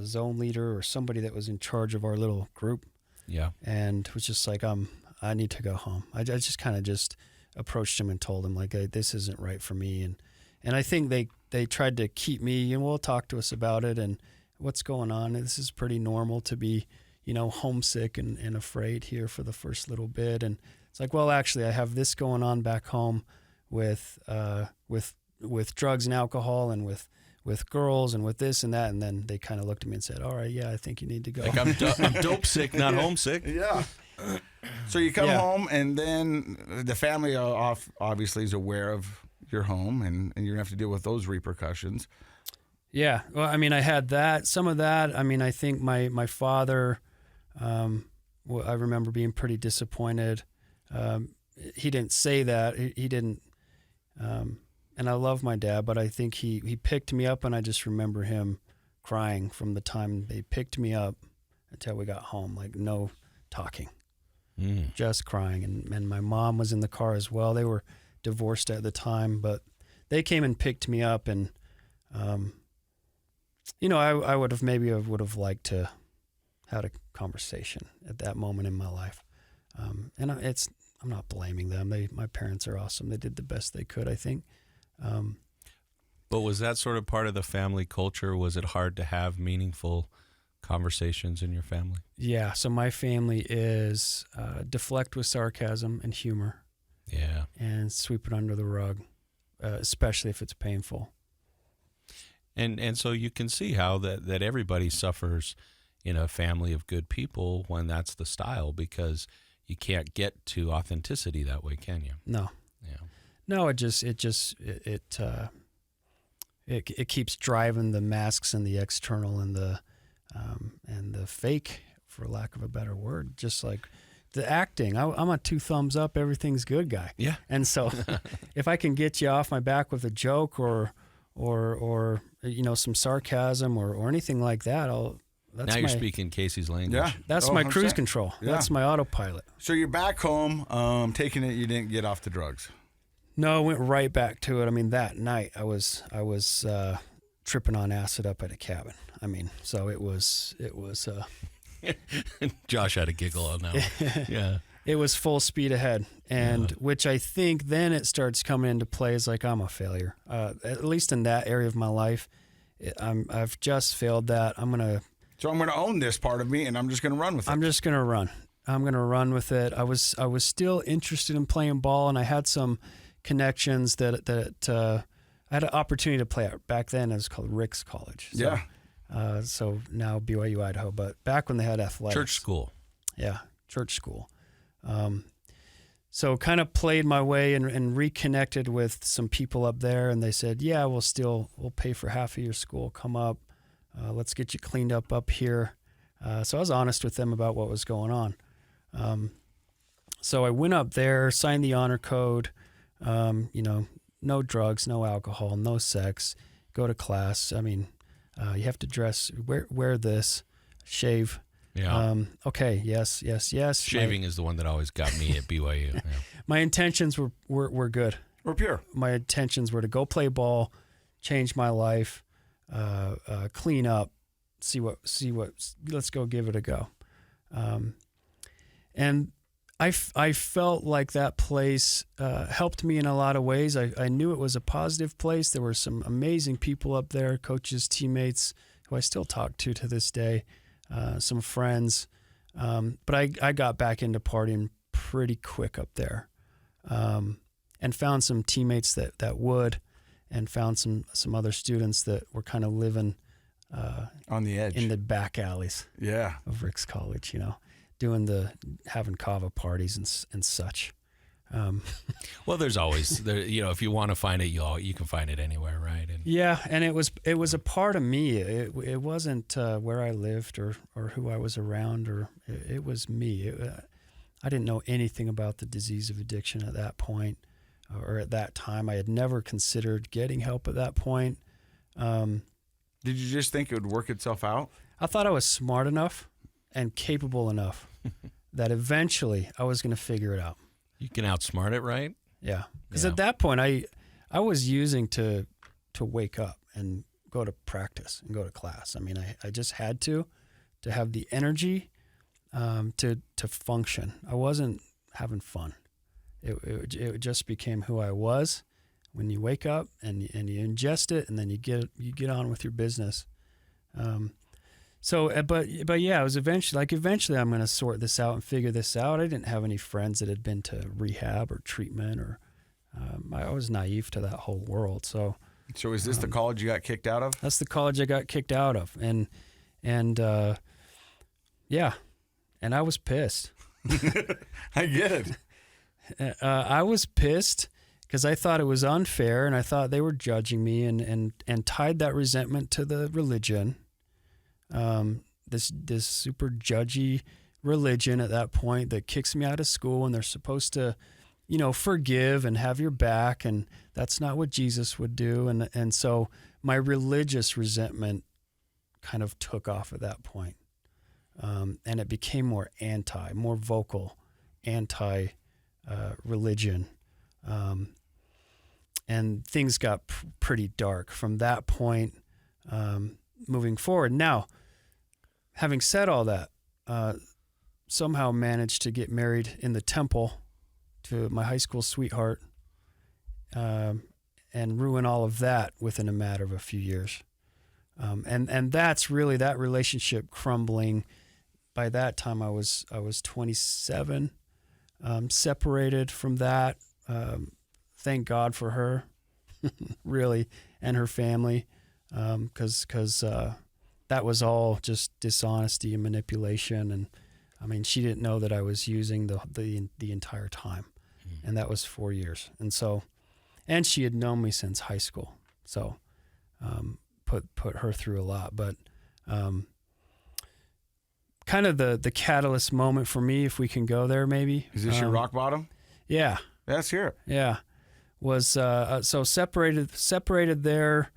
zone leader or somebody that was in charge of our little group. Yeah. And was just like, I need to go home. I just kind of just approached him and told him like, this isn't right for me. And I think they tried to keep me, and we'll talk to us about it and what's going on. And this is pretty normal to be, homesick and afraid here for the first little bit. And it's like, well, actually I have this going on back home with drugs and alcohol and with girls and with this and that. And then they kind of looked at me and said, all right, yeah, I think you need to go. Like I'm dope sick, not homesick. Yeah. So you come home, and then the family obviously is aware of your home, and you're going to have to deal with those repercussions. Yeah. Well, I mean, I had some of that. I mean, I think my father, I remember being pretty disappointed. He didn't say that. He didn't, and I love my dad, but I think he picked me up, and I just remember him crying from the time they picked me up until we got home, like no talking, just crying. And my mom was in the car as well. They were divorced at the time, but they came and picked me up, and, I would have liked to had a conversation at that moment in my life. And I'm not blaming them. My parents are awesome. They did the best they could, I think. But was that sort of part of the family culture? Was it hard to have meaningful conversations in your family? Yeah. So my family is deflect with sarcasm and humor. Yeah. And sweep it under the rug, especially if it's painful. And so you can see how that everybody suffers in a family of good people when that's the style, because you can't get to authenticity that way, can you? No. Yeah. No, it keeps driving the masks and the external and the fake, for lack of a better word. Just like the acting, I'm a 2 thumbs up, everything's good guy. Yeah. And so, if I can get you off my back with a joke or some sarcasm or anything like that, now you're speaking Casey's language. Yeah. That's my cruise control. Yeah. That's my autopilot. So you're back home, taking it. You didn't get off the drugs. No, I went right back to it. I mean, that night I was tripping on acid up at a cabin. I mean, so it was. Josh had a giggle on that one. Yeah. It was full speed ahead, and which I think then it starts coming into play as like I'm a failure. At least in that area of my life, I've just failed that. So I'm gonna own this part of me, and I'm just gonna run with it. I'm just gonna run. I'm gonna run with it. I was still interested in playing ball, and I had some connections that I had an opportunity to play at. Back then it was called Rick's College. So, yeah. So now BYU Idaho, but back when they had athletics. Church school. Yeah, church school. So kind of played my way and reconnected with some people up there, and they said, yeah, we'll pay for half of your school. Come up. Let's get you cleaned up here. So I was honest with them about what was going on. So I went up there, signed the honor code, no drugs, no alcohol, no sex, go to class. I mean, you have to dress, wear this, shave. Yeah. Okay. Yes. Shaving is the one that always got me at BYU. Yeah. My intentions were good. We're pure. My intentions were to go play ball, change my life, clean up, see what, let's go give it a go. And I felt like that place helped me in a lot of ways. I knew it was a positive place. There were some amazing people up there, coaches, teammates who I still talk to this day, some friends. But I got back into partying pretty quick up there, and found some teammates that would, and found some other students that were kind of living on the edge in the back alleys of Rick's College, having kava parties and such. Well, there's always if you want to find it, you can find it anywhere, right? And yeah, and it was a part of me. It wasn't where I lived or who I was around, or it was me. I didn't know anything about the disease of addiction at that point, or at that time. I had never considered getting help at that point. Did you just think it would work itself out? I thought I was smart enough and capable enough that eventually I was going to figure it out. You can outsmart it, right? Yeah. Because at that point, I was using to wake up and go to practice and go to class. I mean, I just had to have the energy to function. I wasn't having fun. It just became who I was. When you wake up and you ingest it, and then you get on with your business. But yeah, it was eventually I'm going to sort this out and figure this out. I didn't have any friends that had been to rehab or treatment, or I was naive to that whole world. So is this the college you got kicked out of? That's the college I got kicked out of, and yeah, and I was pissed. I get it. I was pissed because I thought it was unfair, and I thought they were judging me, and tied that resentment to the religion. This super judgy religion at that point that kicks me out of school, and they're supposed to, forgive and have your back, and that's not what Jesus would do. And so my religious resentment kind of took off at that point. And it became more vocal religion. And things got pretty dark from that point, moving forward. Now, having said all that, somehow managed to get married in the temple to my high school sweetheart, and ruin all of that within a matter of a few years. And that's really that relationship crumbling. By that time, I was 27, separated from that. Thank God for her, really, and her family, because that was all just dishonesty and manipulation. And I mean, she didn't know that I was using the entire time, and that was 4 years. And so, and she had known me since high school, so put her through a lot. But kind of the catalyst moment for me, if we can go there, maybe. Is this your rock bottom? Yeah. Let's hear it. Yeah. Was so separated there.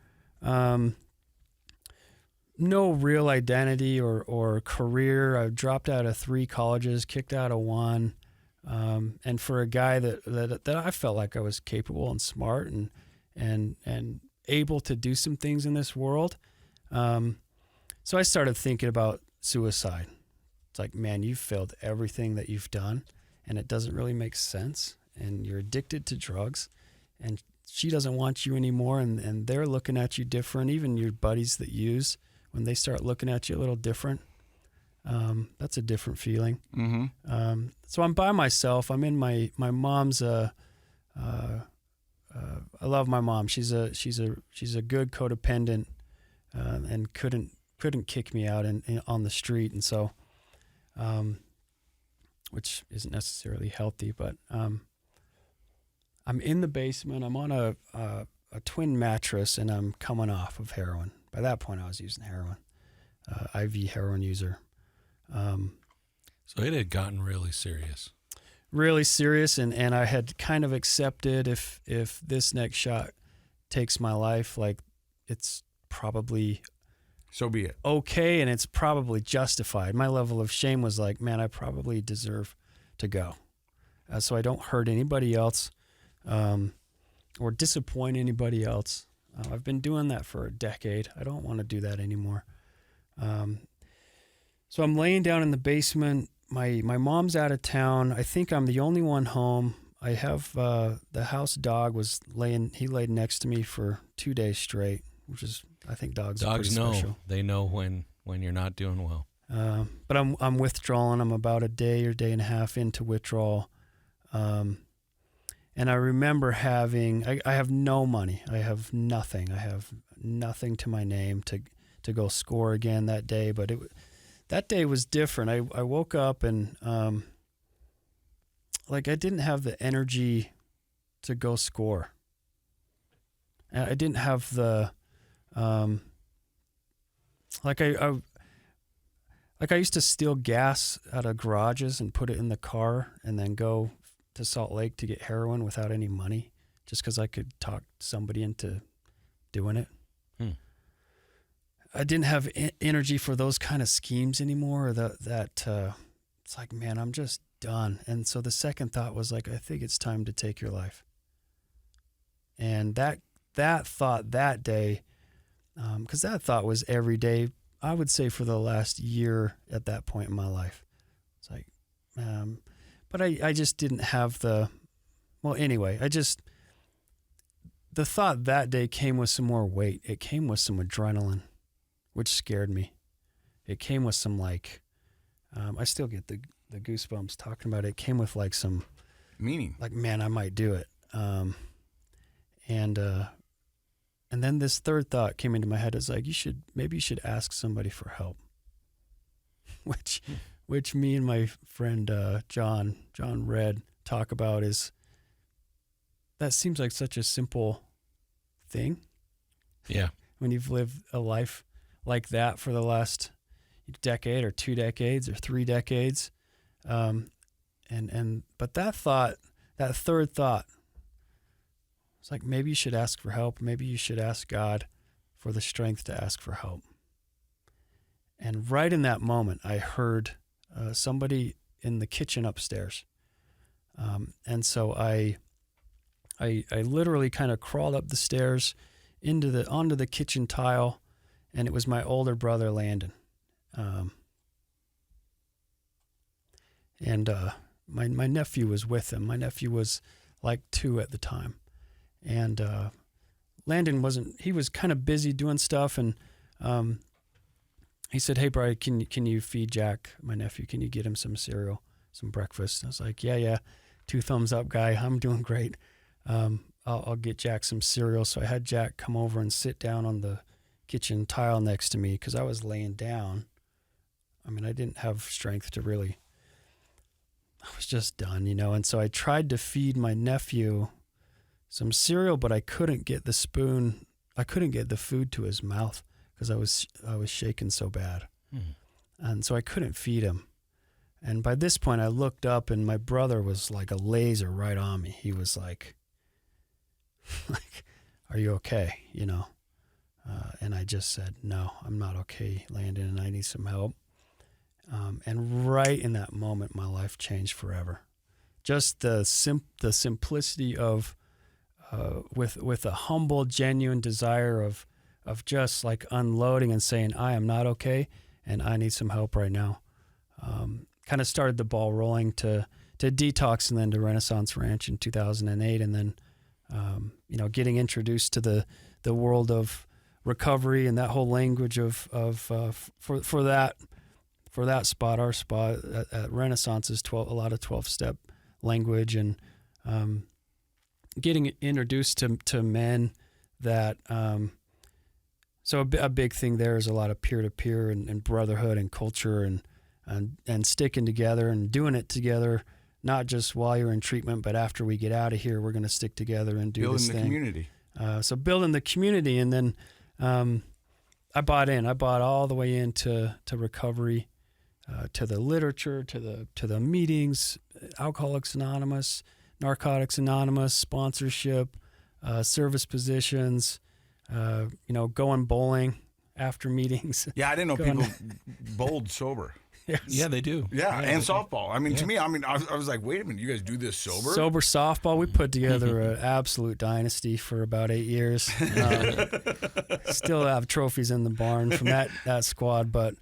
No real identity or career. I dropped out of 3 colleges, kicked out of 1. And for a guy that I felt like I was capable and smart and able to do some things in this world. So I started thinking about suicide. It's like, man, you've failed everything that you've done, and it doesn't really make sense. And you're addicted to drugs, and she doesn't want you anymore, and they're looking at you different. Even your buddies that use, when they start looking at you a little different, that's a different feeling. Mm-hmm. So I'm by myself. I'm in my mom's. I love my mom. She's a good codependent, and couldn't kick me out on the street, and so, which isn't necessarily healthy, but I'm in the basement. I'm on a twin mattress, and I'm coming off of heroin. By that point, I was using heroin, IV heroin user. So it had gotten really serious. Really serious, and I had kind of accepted if this next shot takes my life, like, it's probably so be it. Okay, and it's probably justified. My level of shame was like, man, I probably deserve to go, so I don't hurt anybody else, or disappoint anybody else. I've been doing that for a decade. I don't want to do that anymore. So I'm laying down in the basement. My mom's out of town. I think I'm the only one home. I have the house dog he laid next to me for 2 days straight, which is, I think dogs are pretty know. special. They know when you're not doing well. But I'm withdrawing. I'm about a day or day and a half into withdrawal. And I remember I have no money. I have nothing. I have nothing to my name to go score again that day. But that day was different. I woke up and like I didn't have the energy to go score. And I didn't have the like I used to steal gas out of garages and put it in the car and then go to Salt Lake to get heroin without any money, just because I could talk somebody into doing it. I didn't have energy for those kind of schemes anymore. It's like, man, I'm just done. And so the second thought was like, I think it's time to take your life. And that thought that day, because that thought was every day, I would say for the last year at that point in my life. It's like, but I just didn't have the thought that day came with some more weight. It came with some adrenaline, which scared me. It came with some I still get the goosebumps talking about it. It came with like some meaning, like, man, I might do it. And then this third thought came into my head. It's like, maybe you should ask somebody for help, which me and my friend John Red talk about. Is that seems like such a simple thing. Yeah. When you've lived a life like that for the last decade or 2 decades or 3 decades. But that third thought, it's like, maybe you should ask for help. Maybe you should ask God for the strength to ask for help. And right in that moment, I heard somebody in the kitchen upstairs. And so I literally kind of crawled up the stairs onto the kitchen tile, and it was my older brother, Landon. and my nephew was with him. My nephew was like 2 at the time, and Landon wasn't. He was kind of busy doing stuff, and he said, "Hey, Bryan, can you feed Jack, my nephew? Can you get him some cereal, some breakfast?" And I was like, "Yeah, 2 thumbs up, guy. I'm doing great. I'll get Jack some cereal." So I had Jack come over and sit down on the kitchen tile next to me because I was laying down. I mean, I didn't have strength to really. I was just done, And so I tried to feed my nephew some cereal, but I couldn't get the spoon. I couldn't get the food to his mouth because I was shaking so bad, and so I couldn't feed him. And by this point, I looked up, and my brother was like a laser right on me. He was like, "Are you okay?" And I just said, "No, I'm not okay, Landon, and I need some help." And right in that moment, my life changed forever. Just the simplicity of, with a humble, genuine desire of just like unloading and saying, "I am not okay, and I need some help right now." Kind of started the ball rolling to detox and then to Renaissance Ranch in 2008, and then getting introduced to the world of recovery and that whole language for that spot, our spot at Renaissance is a lot of 12-step language, and getting introduced to men that. So a big thing there is a lot of peer-to-peer and brotherhood and culture and sticking together and doing it together, not just while you're in treatment, but after we get out of here, we're going to stick together and do this thing. Building the community. So building the community, and then I bought in. I bought all the way into recovery, to the literature, to the meetings, Alcoholics Anonymous, Narcotics Anonymous, sponsorship, service positions. Going bowling after meetings. Yeah, I didn't know people bowled sober. Yes. Yeah, they do. Yeah, and softball. I mean, to me, I was like, wait a minute, you guys do this sober? Sober softball. We put together an absolute dynasty for about 8 years. Still have trophies in the barn from that squad, but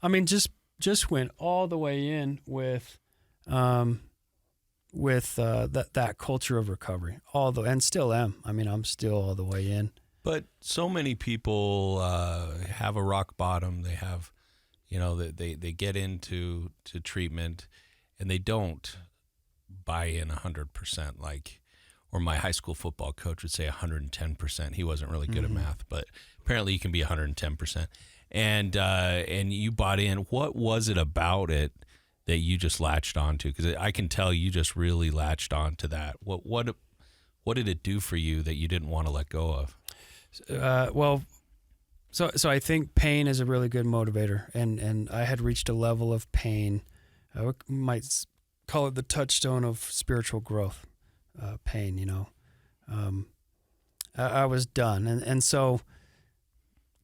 I mean, just went all the way in with that culture of recovery. And still am. I mean, I'm still all the way in. But so many people have a rock bottom. They have, they get into treatment and they don't buy in 100%. Or my high school football coach would say 110%. He wasn't really good at math, but apparently you can be 110%. And you bought in. What was it about it that you just latched onto? Because I can tell you just really latched onto that. What did it do for you that you didn't want to let go of? So I think pain is a really good motivator, and I had reached a level of pain. We might call it the touchstone of spiritual growth. Pain, I was done, and so,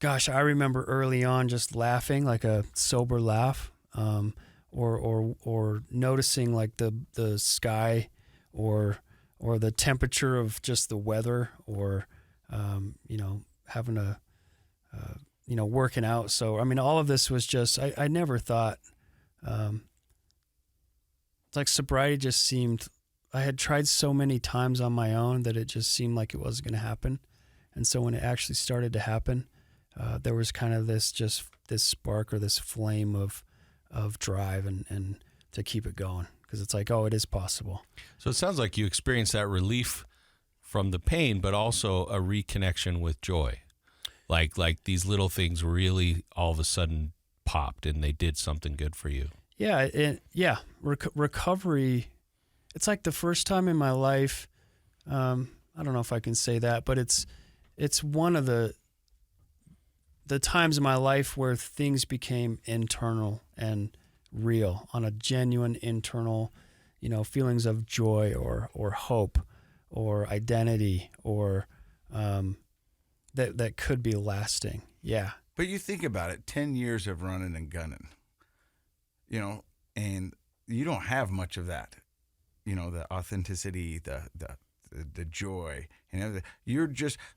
gosh, I remember early on just laughing, like a sober laugh, or noticing like the sky, or the temperature of just the weather, or having a, working out. So, I mean, all of this was just, I never thought, like sobriety just seemed, I had tried so many times on my own that it just seemed like it wasn't going to happen. And so when it actually started to happen, there was kind of this spark or this flame of drive and to keep it going. Because it's like, oh, it is possible. So it sounds like you experienced that relief from the pain, but also a reconnection with joy. Like these little things really all of a sudden popped and they did something good for you. Yeah. Recovery. It's like the first time in my life. I don't know if I can say that, but it's one of the times in my life where things became internal and real, on a genuine internal, feelings of joy or hope or identity or that could be lasting. Yeah. But you think about it, 10 years of running and gunning, and you don't have much of that, the authenticity, the joy and everything.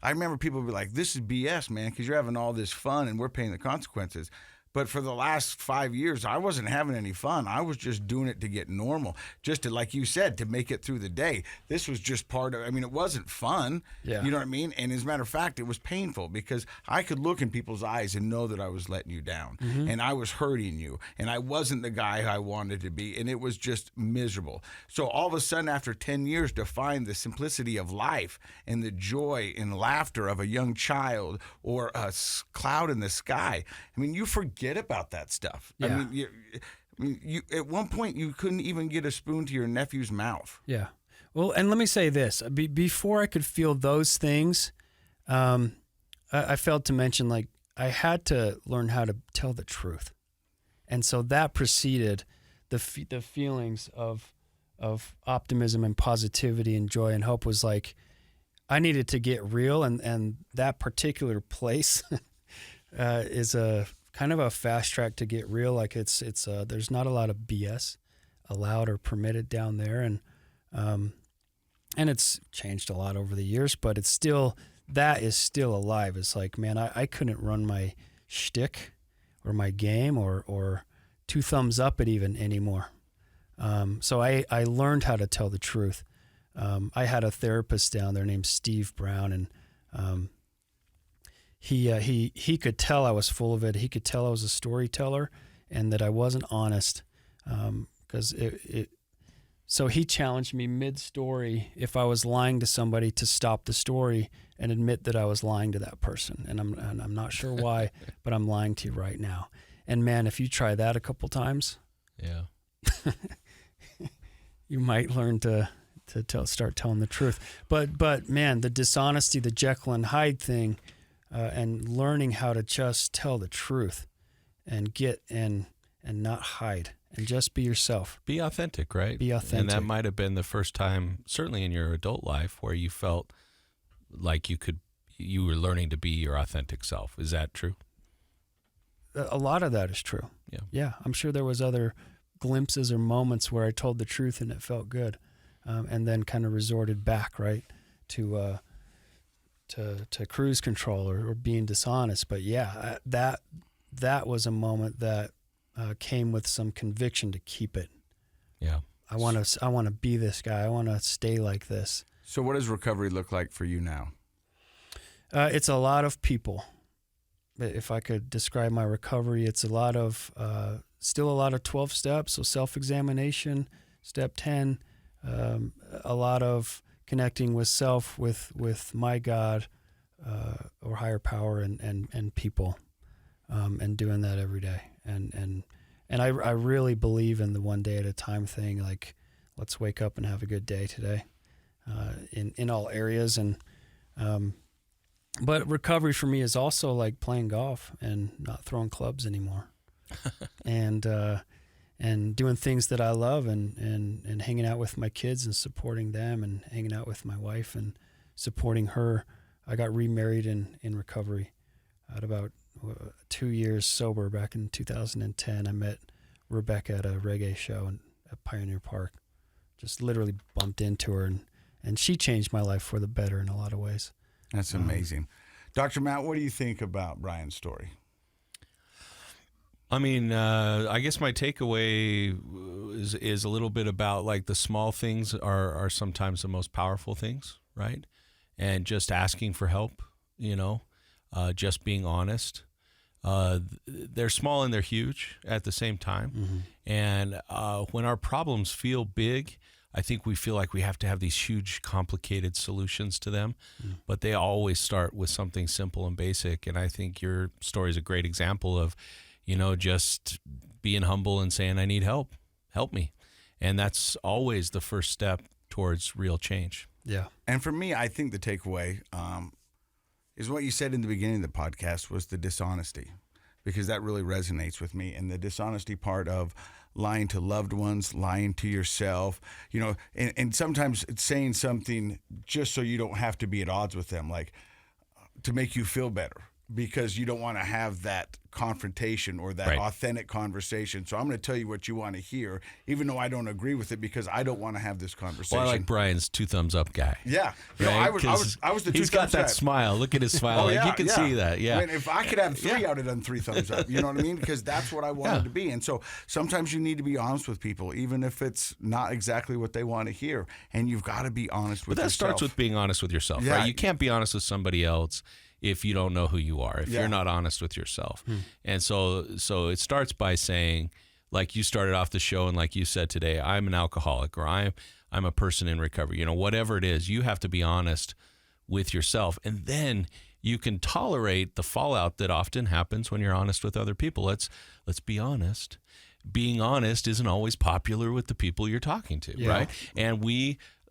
I remember people would be like, this is BS, man, because you're having all this fun and we're paying the consequences. But for the last 5 years, I wasn't having any fun. I was just doing it to get normal, just to, like you said, to make it through the day. This was just part of, I mean, it wasn't fun. Yeah. You know what I mean? And as a matter of fact, it was painful because I could look in people's eyes and know that I was letting you down and I was hurting you and I wasn't the guy I wanted to be. And it was just miserable. So all of a sudden, after 10 years, to find the simplicity of life and the joy and laughter of a young child or a cloud in the sky, I mean, you forget about that stuff. Yeah. I mean, you at one point you couldn't even get a spoon to your nephew's mouth. Yeah. Well, and let me say this: before I could feel those things, I failed to mention, like, I had to learn how to tell the truth, and so that preceded the feelings of optimism and positivity and joy and hope. Was like I needed to get real, and that particular place is a kind of a fast track to get real. Like it's there's not a lot of BS allowed or permitted down there, and it's changed a lot over the years, but it's still, that is still alive. It's like, man, I couldn't run my shtick or my game or two thumbs up it even anymore. So I learned how to tell the truth. I had a therapist down there named Steve Brown, and he could tell I was full of it. He could tell I was a storyteller and that I wasn't honest, because so he challenged me mid-story if I was lying to somebody to stop the story and admit that I was lying to that person. And I'm not sure why, but I'm lying to you right now. And man, if you try that a couple times, Yeah. you might learn to start telling the truth. But man, the dishonesty, the Jekyll and Hyde thing, and learning how to just tell the truth and get and not hide and just be yourself. Be authentic, right? Be authentic. And that might have been the first time, certainly in your adult life, where you felt like you were learning to be your authentic self. Is that true? A lot of that is true. Yeah. Yeah. I'm sure there was other glimpses or moments where I told the truth and it felt good. And then kind of resorted back, right, to cruise control or being dishonest. But yeah, that was a moment that came with some conviction to keep it. Yeah. I want to be this guy. I want to stay like this. So what does recovery look like for you now? It's a lot of people. If I could describe my recovery, it's a lot of still a lot of 12 steps. So self-examination, step 10. A lot of connecting with self, with my God, or higher power and people, and doing that every day. And I really believe in the one day at a time thing. Like, let's wake up and have a good day today, in all areas. And but recovery for me is also like playing golf and not throwing clubs anymore, and doing things that I love and hanging out with my kids and supporting them and hanging out with my wife and supporting her. I got remarried in recovery at about 2 years sober back in 2010. I met Rebecca at a reggae show at Pioneer Park. Just literally bumped into her, and she changed my life for the better in a lot of ways. That's amazing. Dr. Matt, what do you think about Bryan's story? I mean, I guess my takeaway is a little bit about, like, the small things are sometimes the most powerful things, right? And just asking for help, just being honest. They're small and they're huge at the same time. Mm-hmm. And when our problems feel big, I think we feel like we have to have these huge, complicated solutions to them, but they always start with something simple and basic. And I think your story is a great example of, just being humble and saying, I need help. Help me. And that's always the first step towards real change. Yeah. And for me, I think the takeaway is what you said in the beginning of the podcast was the dishonesty, because that really resonates with me. And the dishonesty part of lying to loved ones, lying to yourself, and sometimes it's saying something just so you don't have to be at odds with them, like to make you feel better. because you don't want to have that confrontation or that authentic conversation. So I'm going to tell you what you want to hear, even though I don't agree with it, because I don't want to have this conversation. Well, I like Brian's 2 thumbs up guy. Yeah. You know, I was the 2 He's got thumbs that up. smile. Look at his smile. You can see that. Yeah. I mean, if I could have 3, I would have done 3 thumbs up. You know what I mean? Because that's what I wanted to be. And so sometimes you need to be honest with people, even if it's not exactly what they want to hear. And you've got to be honest with yourself. But that starts with being honest with yourself, right? You can't be honest with somebody else if you don't know who you are, if you're not honest with yourself. And so it starts by saying, like you started off the show and like you said today, I'm an alcoholic, or I'm a person in recovery. You know, whatever it is, you have to be honest with yourself. And then you can tolerate the fallout that often happens when you're honest with other people. Let's be honest. Being honest isn't always popular with the people you're talking to, right? And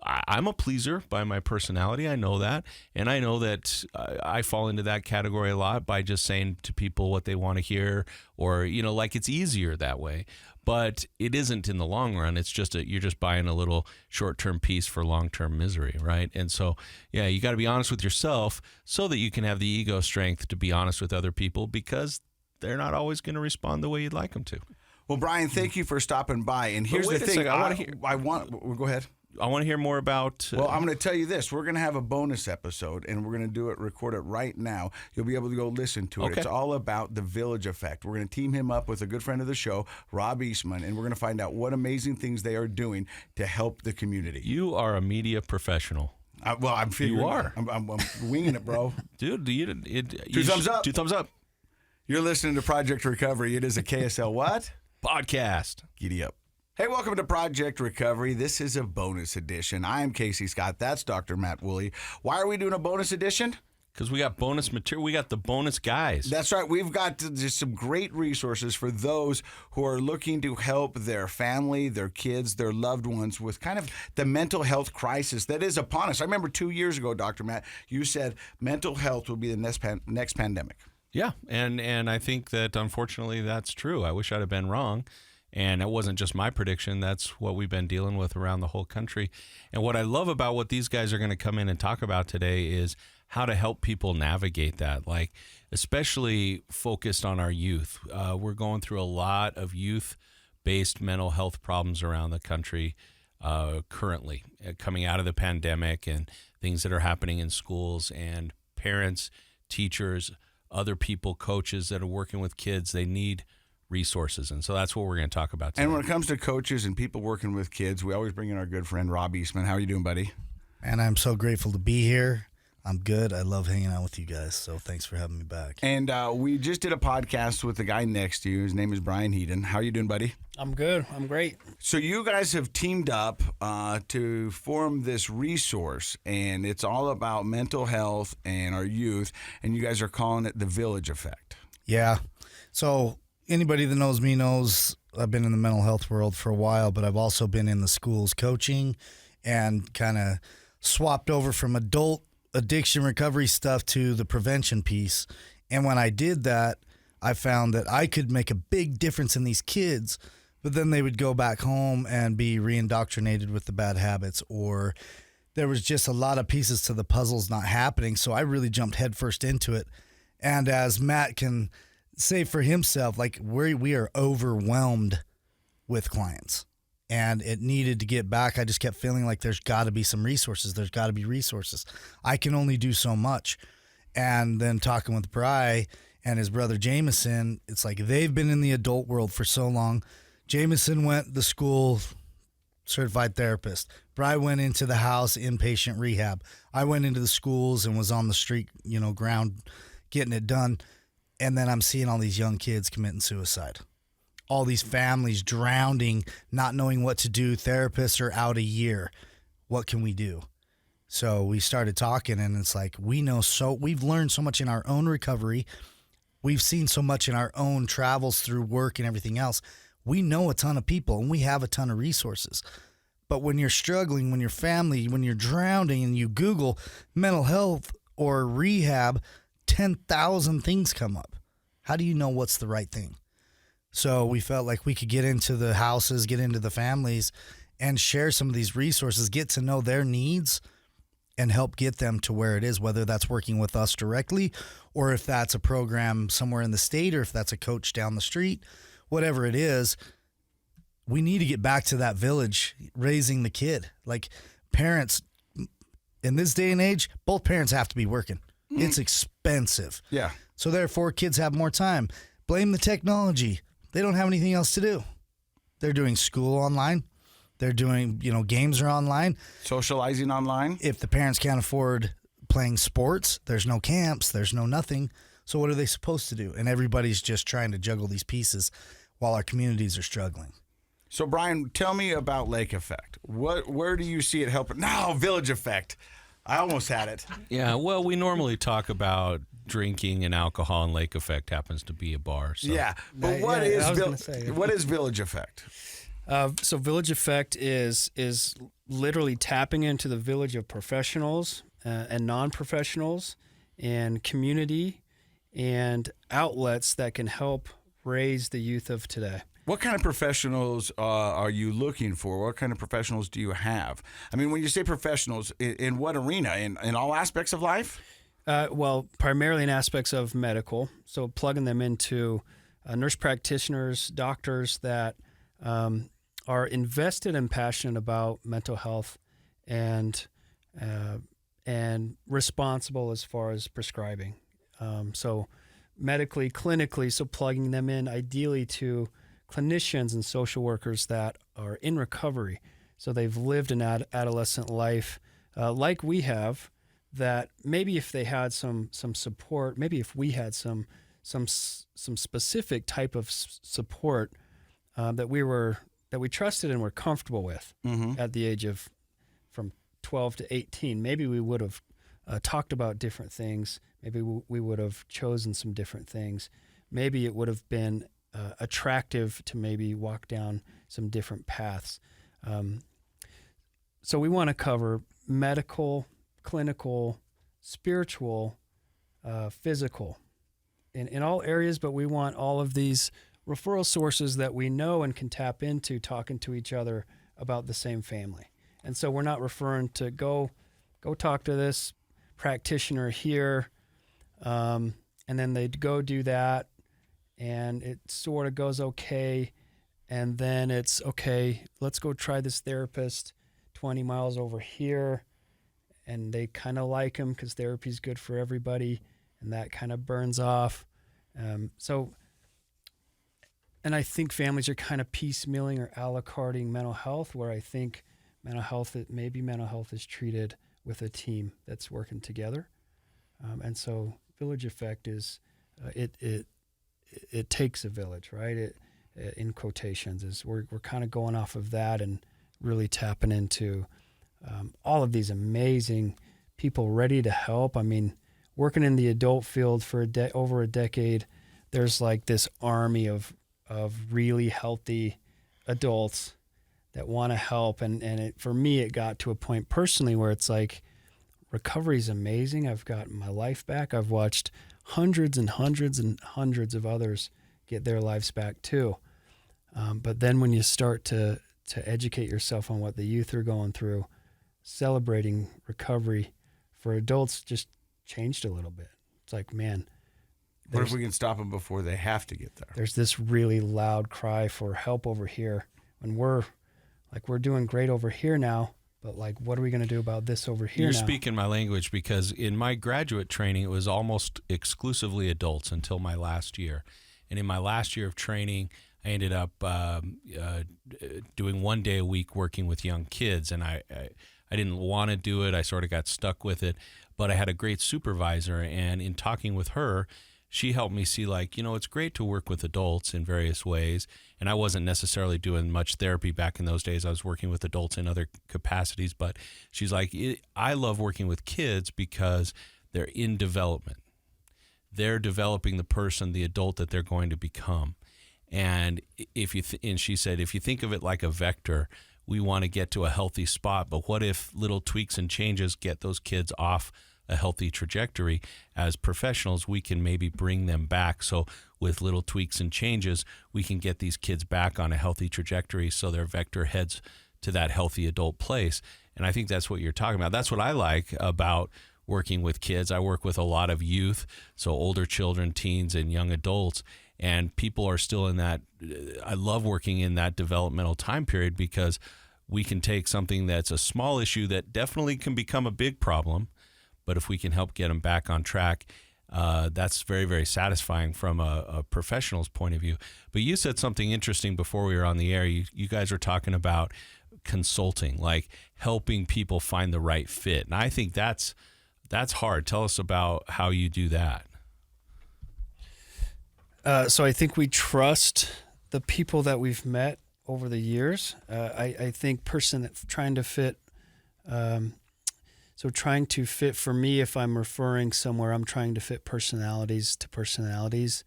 I'm a pleaser by my personality. I know that. And I know that I fall into that category a lot by just saying to people what they want to hear, or, you know, like it's easier that way. But it isn't in the long run. It's just you're just buying a little short-term peace for long-term misery, right? And so, you got to be honest with yourself so that you can have the ego strength to be honest with other people, because they're not always going to respond the way you'd like them to. Well, Brian, thank you for stopping by. And here's the thing. Go ahead. I want to hear more about... Well, I'm going to tell you this. We're going to have a bonus episode, and we're going to record it right now. You'll be able to go listen to it. Okay. It's all about the Village Effect. We're going to team him up with a good friend of the show, Rob Eastman, and we're going to find out what amazing things they are doing to help the community. You are a media professional. Well, I'm figuring... You are. I'm winging it, bro. Dude, 2 thumbs up. 2 thumbs up. You're listening to Project Recovery. It is a KSL what? Podcast. Giddy up. Hey, welcome to Project Recovery. This is a bonus edition. I'm Casey Scott. That's Dr. Matt Woolley. Why are we doing a bonus edition? Because we got bonus material. We got the bonus guys. That's right. We've got just some great resources for those who are looking to help their family, their kids, their loved ones with kind of the mental health crisis that is upon us. I remember 2 years ago, Dr. Matt, you said mental health will be the next pandemic. Yeah, and I think that unfortunately that's true. I wish I'd have been wrong. And it wasn't just my prediction. That's what we've been dealing with around the whole country. And what I love about what these guys are going to come in and talk about today is how to help people navigate that, like especially focused on our youth. We're going through a lot of youth-based mental health problems around the country currently, coming out of the pandemic and things that are happening in schools, and parents, teachers, other people, coaches that are working with kids, they need resources. And so that's what we're going to talk about today. And when it comes to coaches and people working with kids, we always bring in our good friend, Rob Eastman. How are you doing, buddy? And I'm so grateful to be here. I'm good. I love hanging out with you guys. So thanks for having me back. And we just did a podcast with the guy next to you. His name is Bryan Hedin. How are you doing, buddy? I'm good. I'm great. So you guys have teamed up to form this resource, and it's all about mental health and our youth, and you guys are calling it the Village Effect. Yeah. So anybody that knows me knows I've been in the mental health world for a while, but I've also been in the schools coaching and kind of swapped over from adult addiction recovery stuff to the prevention piece. And when I did that, I found that I could make a big difference in these kids, but then they would go back home and be reindoctrinated with the bad habits, or there was just a lot of pieces to the puzzles not happening. So I really jumped headfirst into it. And as Matt can say for himself, like we are overwhelmed with clients, and it needed to get back. I just kept feeling like there's got to be some resources. There's got to be resources. I can only do so much. And then talking with Bry and his brother Jameson, it's like they've been in the adult world for so long. Jameson went to school, certified therapist. Bry went into the house, inpatient rehab. I went into the schools and was on the street, ground, getting it done. And then I'm seeing all these young kids committing suicide. All these families drowning, not knowing what to do. Therapists are out a year. What can we do? So we started talking, and it's like we've learned so much in our own recovery. We've seen so much in our own travels through work and everything else. We know a ton of people, and we have a ton of resources. But when you're struggling, when you're drowning, and you Google mental health or rehab, 10,000 things come up. How do you know what's the right thing? So we felt like we could get into the houses, get into the families, and share some of these resources, get to know their needs, and help get them to where it is, whether that's working with us directly or if that's a program somewhere in the state or if that's a coach down the street, whatever it is. We need to get back to that village, raising the kid. Like, parents in this day and age, both parents have to be working. It's expensive. Yeah. So therefore, kids have more time. Blame the technology. They don't have anything else to do. They're doing school online. They're doing, games are online. Socializing online. If the parents can't afford playing sports, there's no camps, there's no nothing. So what are they supposed to do? And everybody's just trying to juggle these pieces while our communities are struggling. So, Bryan, tell me about lake effect. Where do you see it helping? No, village effect. I almost had it. Yeah, well, we normally talk about drinking and alcohol, and lake effect happens to be a bar. So. Yeah, but what is village effect? So village effect is literally tapping into the village of professionals and non-professionals and community and outlets that can help raise the youth of today. What kind of professionals are you looking for? What kind of professionals do you have? I mean, when you say professionals, in what arena? In all aspects of life? Well, primarily in aspects of medical. So plugging them into nurse practitioners, doctors that are invested and passionate about mental health and responsible as far as prescribing. So medically, clinically, so plugging them in ideally to clinicians and social workers that are in recovery. So they've lived an adolescent life like we have, that maybe if they had some support, maybe if we had some specific type of support that we trusted and were comfortable with at the age of from 12 to 18, maybe we would have talked about different things. Maybe we would have chosen some different things. Maybe it would have been attractive to maybe walk down some different paths. So we want to cover medical, clinical, spiritual, physical, in all areas, but we want all of these referral sources that we know and can tap into talking to each other about the same family. And so we're not referring to go talk to this practitioner here, and then they'd go do that, and it sort of goes okay, and then it's okay, let's go try this therapist 20 miles over here, and they kind of like him because therapy's good for everybody, and that kind of burns off. And I think families are kind of piecemealing or a la carting mental health, where I think mental health is treated with a team that's working together. And so village effect is, it takes a village, right? In quotations, is we're kind of going off of that and really tapping into all of these amazing people ready to help. I mean, working in the adult field for over a decade, there's like this army of really healthy adults that want to help. And for me, it got to a point personally where it's like, recovery is amazing. I've got my life back. I've watched hundreds and hundreds and hundreds of others get their lives back too. But then when you start to educate yourself on what the youth are going through, celebrating recovery for adults just changed a little bit. It's like, man, what if we can stop them before they have to get there? There's this really loud cry for help over here when we're doing great over here now, but like, what are we going to do about this over here You're now? speaking my language, because in my graduate training, it was almost exclusively adults until my last year. And in my last year of training, I ended up doing 1 day a week working with young kids, and I didn't want to do it. I sort of got stuck with it, but I had a great supervisor, and in talking with her, she helped me see, like, it's great to work with adults in various ways. And I wasn't necessarily doing much therapy back in those days. I was working with adults in other capacities. But she's like, I love working with kids because they're in development. They're developing the person, the adult that they're going to become. And and she said, if you think of it like a vector, we want to get to a healthy spot. But what if little tweaks and changes get those kids off a healthy trajectory? As professionals, we can maybe bring them back. So with little tweaks and changes, we can get these kids back on a healthy trajectory so their vector heads to that healthy adult place. And I think that's what you're talking about. That's what I like about working with kids. I work with a lot of youth, so older children, teens, and young adults, and people are still in that. I love working in that developmental time period because we can take something that's a small issue that definitely can become a big problem, but if we can help get them back on track, that's very, very satisfying from a professional's point of view. But you said something interesting before we were on the air. You guys were talking about consulting, like helping people find the right fit. And I think that's hard. Tell us about how you do that. So I think we trust the people that we've met over the years. I think trying to fit for me, if I'm referring somewhere, I'm trying to fit personalities to personalities,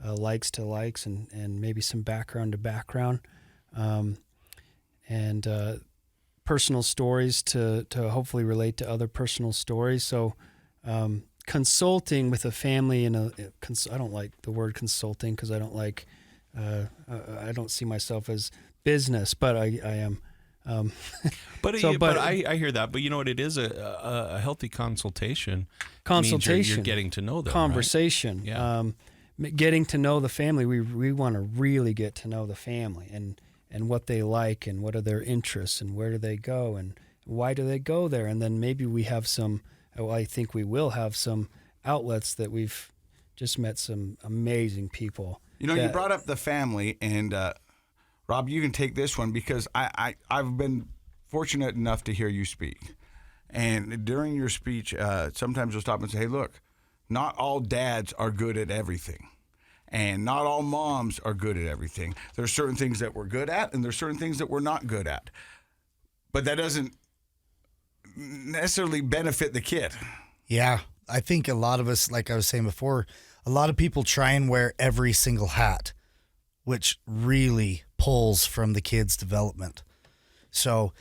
likes to likes, and maybe some background to background, and personal stories to hopefully relate to other personal stories. So consulting with a family, I don't like the word consulting because I don't like, I don't see myself as business, but I am. But I hear that. But you know what? It is a healthy consultation. Means you're getting to know them. Conversation. Right? Yeah. Getting to know the family. We want to really get to know the family and what they like and what are their interests and where do they go and why do they go there. And then maybe we have I think we will have some outlets that we've just met some amazing people. You know, you brought up the family, and Rob, you can take this one because I've been fortunate enough to hear you speak. And during your speech, sometimes you'll stop and say, hey, look, not all dads are good at everything. And not all moms are good at everything. There's certain things that we're good at, and there's certain things that we're not good at. But that doesn't necessarily benefit the kid. Yeah, I think a lot of us, like I was saying before, a lot of people try and wear every single hat, which really pulls from the kid's development. So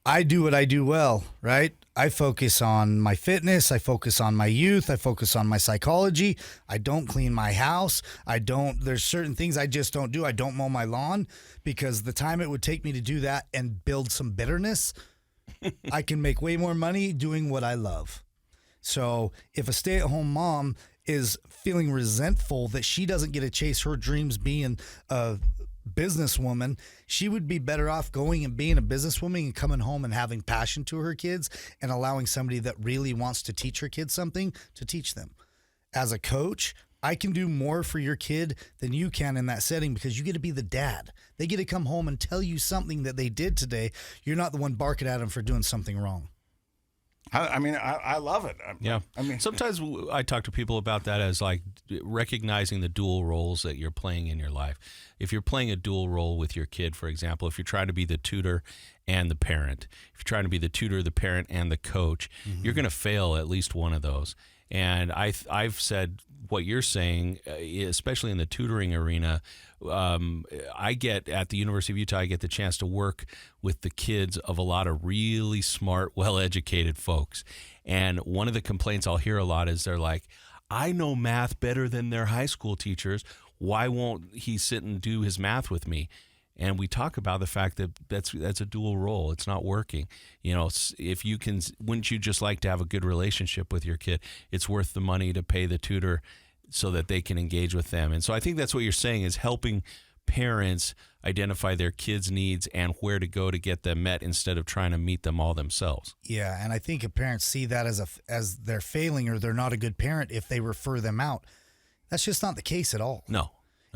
I do what I do well, right? I focus on my fitness. I focus on my youth. I focus on my psychology. I don't clean my house. There's certain things I just don't do. I don't mow my lawn because the time it would take me to do that and build some bitterness, I can make way more money doing what I love. So if a stay-at-home mom is feeling resentful that she doesn't get to chase her dreams being a businesswoman, she would be better off going and being a businesswoman and coming home and having passion to her kids and allowing somebody that really wants to teach her kids something to teach them. As a coach, I can do more for your kid than you can in that setting because you get to be the dad. They get to come home and tell you something that they did today. You're not the one barking at them for doing something wrong. I love it. Yeah. Sometimes I talk to people about that as like recognizing the dual roles that you're playing in your life. If you're playing a dual role with your kid, for example, if you're trying to be the tutor and the parent, if you're trying to be the tutor, the parent, and the coach, you're going to fail at least one of those. And I've said what you're saying, especially in the tutoring arena. I get at the University of Utah, I get the chance to work with the kids of a lot of really smart, well-educated folks. And one of the complaints I'll hear a lot is they're like, I know math better than their high school teachers. Why won't he sit and do his math with me? And we talk about the fact that that's a dual role. It's not working. You know, if you can, wouldn't you just like to have a good relationship with your kid? It's worth the money to pay the tutor so that they can engage with them. And so I think that's what you're saying is helping parents identify their kids' needs and where to go to get them met instead of trying to meet them all themselves. Yeah, and I think if parents see that as they're failing or they're not a good parent if they refer them out, that's just not the case at all. No.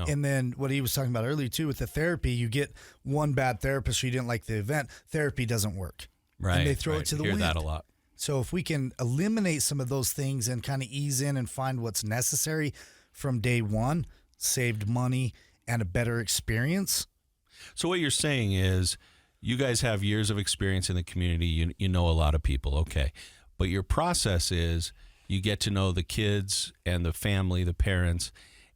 And then what he was talking about earlier, too, with the therapy, you get one bad therapist or you didn't like the event, therapy doesn't work. Right. And they throw it to the wind. I hear that a lot. So if we can eliminate some of those things and kind of ease in and find what's necessary from day one, saved money and a better experience. So what you're saying is you guys have years of experience in the community. You know a lot of people. Okay. But your process is you get to know the kids and the family, the parents,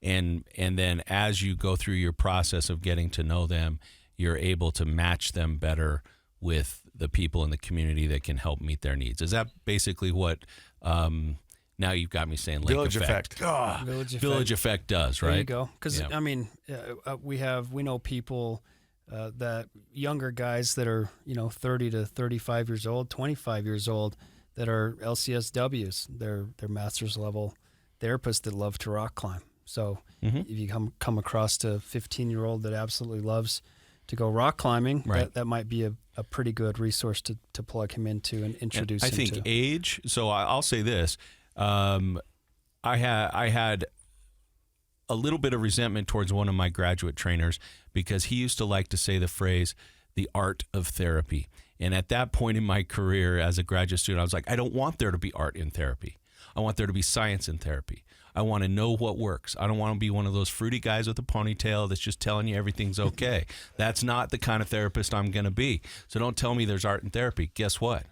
and then as you go through your process of getting to know them, you're able to match them better with the people in the community that can help meet their needs. Is that basically what, now you've got me saying Lake Village Effect. Village Effect does, right? There you go. Because, we know people that younger guys that are 30 to 35 years old, 25 years old, that are LCSWs. They're master's level therapists that love to rock climb. So if you come across a 15-year-old that absolutely loves to go rock climbing, that might be a pretty good resource to plug him into and introduce him to. I think age. So I'll say this: I had a little bit of resentment towards one of my graduate trainers because he used to like to say the phrase, "the art of therapy." And at that point in my career as a graduate student, I was like, I don't want there to be art in therapy. I want there to be science in therapy. I want to know what works. I don't want to be one of those fruity guys with a ponytail that's just telling you everything's okay. That's not the kind of therapist I'm going to be. So don't tell me there's art in therapy. Guess what?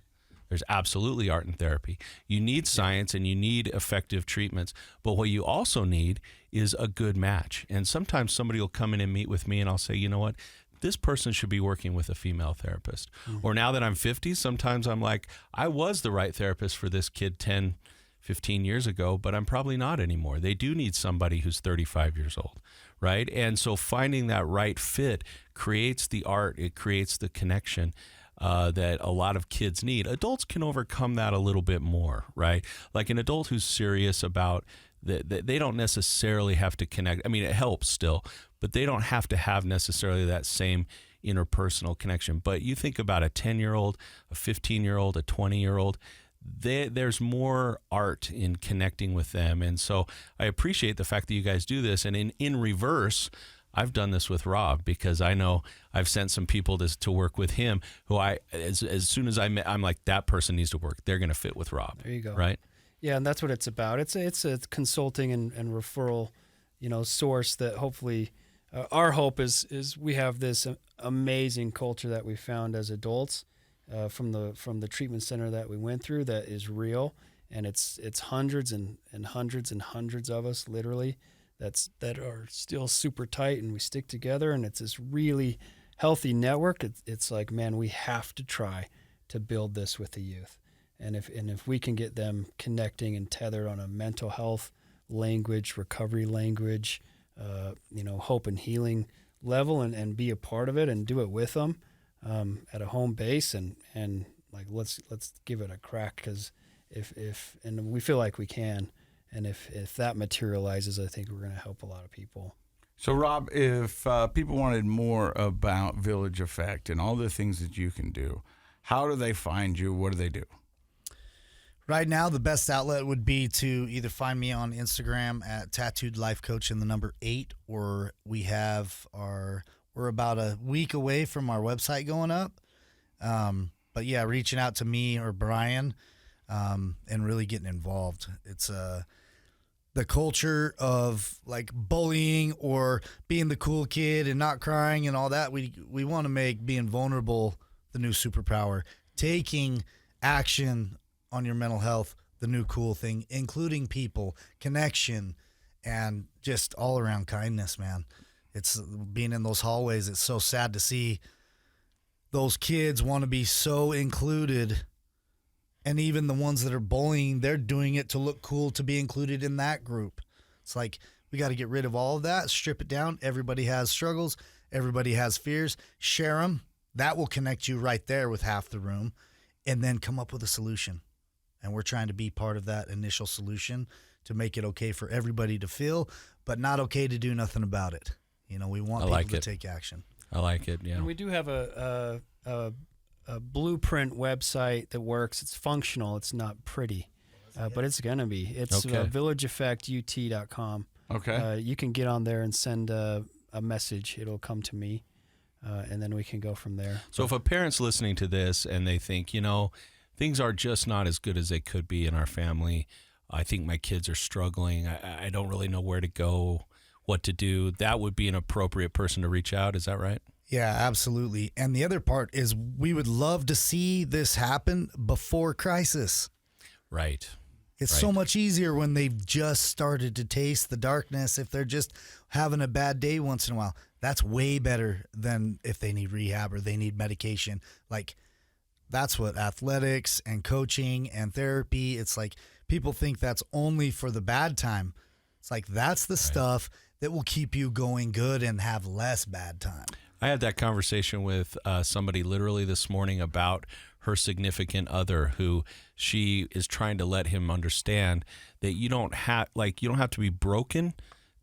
There's absolutely art in therapy. You need science and you need effective treatments. But what you also need is a good match. And sometimes somebody will come in and meet with me and I'll say, you know what? This person should be working with a female therapist. Or now that I'm 50, sometimes I'm like, I was the right therapist for this kid 10, 15 years ago, but I'm probably not anymore. They do need somebody who's 35 years old, right? And so finding that right fit creates the art, it creates the connection that a lot of kids need. Adults can overcome that a little bit more, right? Like an adult who's serious about they don't necessarily have to connect. I mean, it helps still, but they don't have to have necessarily that same interpersonal connection. But you think about a 10-year-old, a 15-year-old, a 20-year-old, there's more art in connecting with them. And so I appreciate the fact that you guys do this. And in reverse, I've done this with Rob because I know I've sent some people to work with him who as soon as I met, I'm like, that person needs to work. They're going to fit with Rob. There you go. Right? Yeah, and that's what it's about. It's a consulting and referral, source that hopefully our hope is we have this amazing culture that we found as adults from the treatment center that we went through that is real, and it's hundreds and hundreds and hundreds of us literally that are still super tight and we stick together, and it's this really healthy network. It's like, man, we have to try to build this with the youth. And if we can get them connecting and tethered on a mental health language, recovery language, hope and healing level, and be a part of it and do it with them at a home base, and like let's give it a crack, because if we feel like we can, and if that materializes, I think we're going to help a lot of people. So, Rob, if people wanted more about Village Effect and all the things that you can do, how do they find you? What do they do? Right now, the best outlet would be to either find me on Instagram at Tattooed Life Coach and the number 8, or we're about a week away from our website going up. But yeah, reaching out to me or Bryan and really getting involved. It's the culture of like bullying or being the cool kid and not crying and all that. We want to make being vulnerable the new superpower, taking action on your mental health the new cool thing, including people, connection, and just all around kindness, man. It's being in those hallways. It's so sad to see those kids want to be so included, and even the ones that are bullying, they're doing it to look cool to be included in that group. It's like, we got to get rid of all of that, strip it down. Everybody has struggles. Everybody has fears. Share them. That will connect you right there with half the room, and then come up with a solution. And we're trying to be part of that initial solution to make it okay for everybody to feel, but not okay to do nothing about it. We want people to take action. I like it, yeah. And we do have a blueprint website that works. It's functional. It's not pretty, but it's going to be. It's villageeffectut.com. Okay. You can get on there and send a message. It'll come to me, and then we can go from there. So if a parent's listening to this and they think, things are just not as good as they could be in our family, I think my kids are struggling, I don't really know where to go, what to do, that would be an appropriate person to reach out. Is that right? Yeah, absolutely. And the other part is we would love to see this happen before crisis. Right. It's so much easier when they've just started to taste the darkness. If they're just having a bad day once in a while, that's way better than if they need rehab or they need medication. Like, that's what athletics and coaching and therapy, it's like people think that's only for the bad time. It's like that's the stuff that will keep you going good and have less bad time. I had that conversation with somebody literally this morning about her significant other, who she is trying to let him understand that you don't have to be broken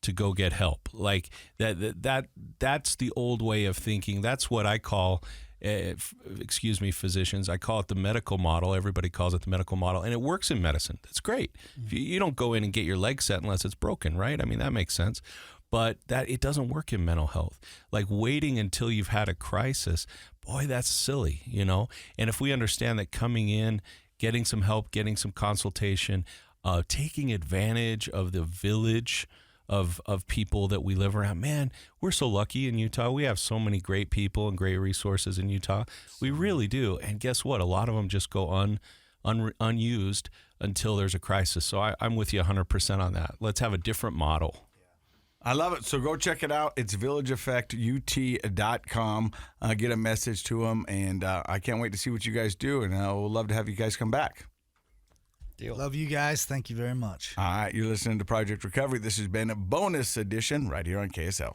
to go get help. Like that's the old way of thinking. That's what I call, excuse me, physicians, I call it the medical model. Everybody calls it the medical model, and it works in medicine. That's great. Mm-hmm. You don't go in and get your leg set unless it's broken, right? I mean, that makes sense. But that it doesn't work in mental health. Like waiting until you've had a crisis, boy, that's silly, you know? And if we understand that coming in, getting some help, getting some consultation, taking advantage of the village of people that we live around. Man, we're so lucky in Utah. We have so many great people and great resources in Utah. We really do. And guess what? A lot of them just go unused until there's a crisis. So I'm with you 100% on that. Let's have a different model. I love it. So go check it out. It's villageeffectut.com. Get a message to them, and I can't wait to see what you guys do, and I would love to have you guys come back. Deal. Love you guys. Thank you very much. All right, you're listening to Project Recovery. This has been a bonus edition right here on KSL.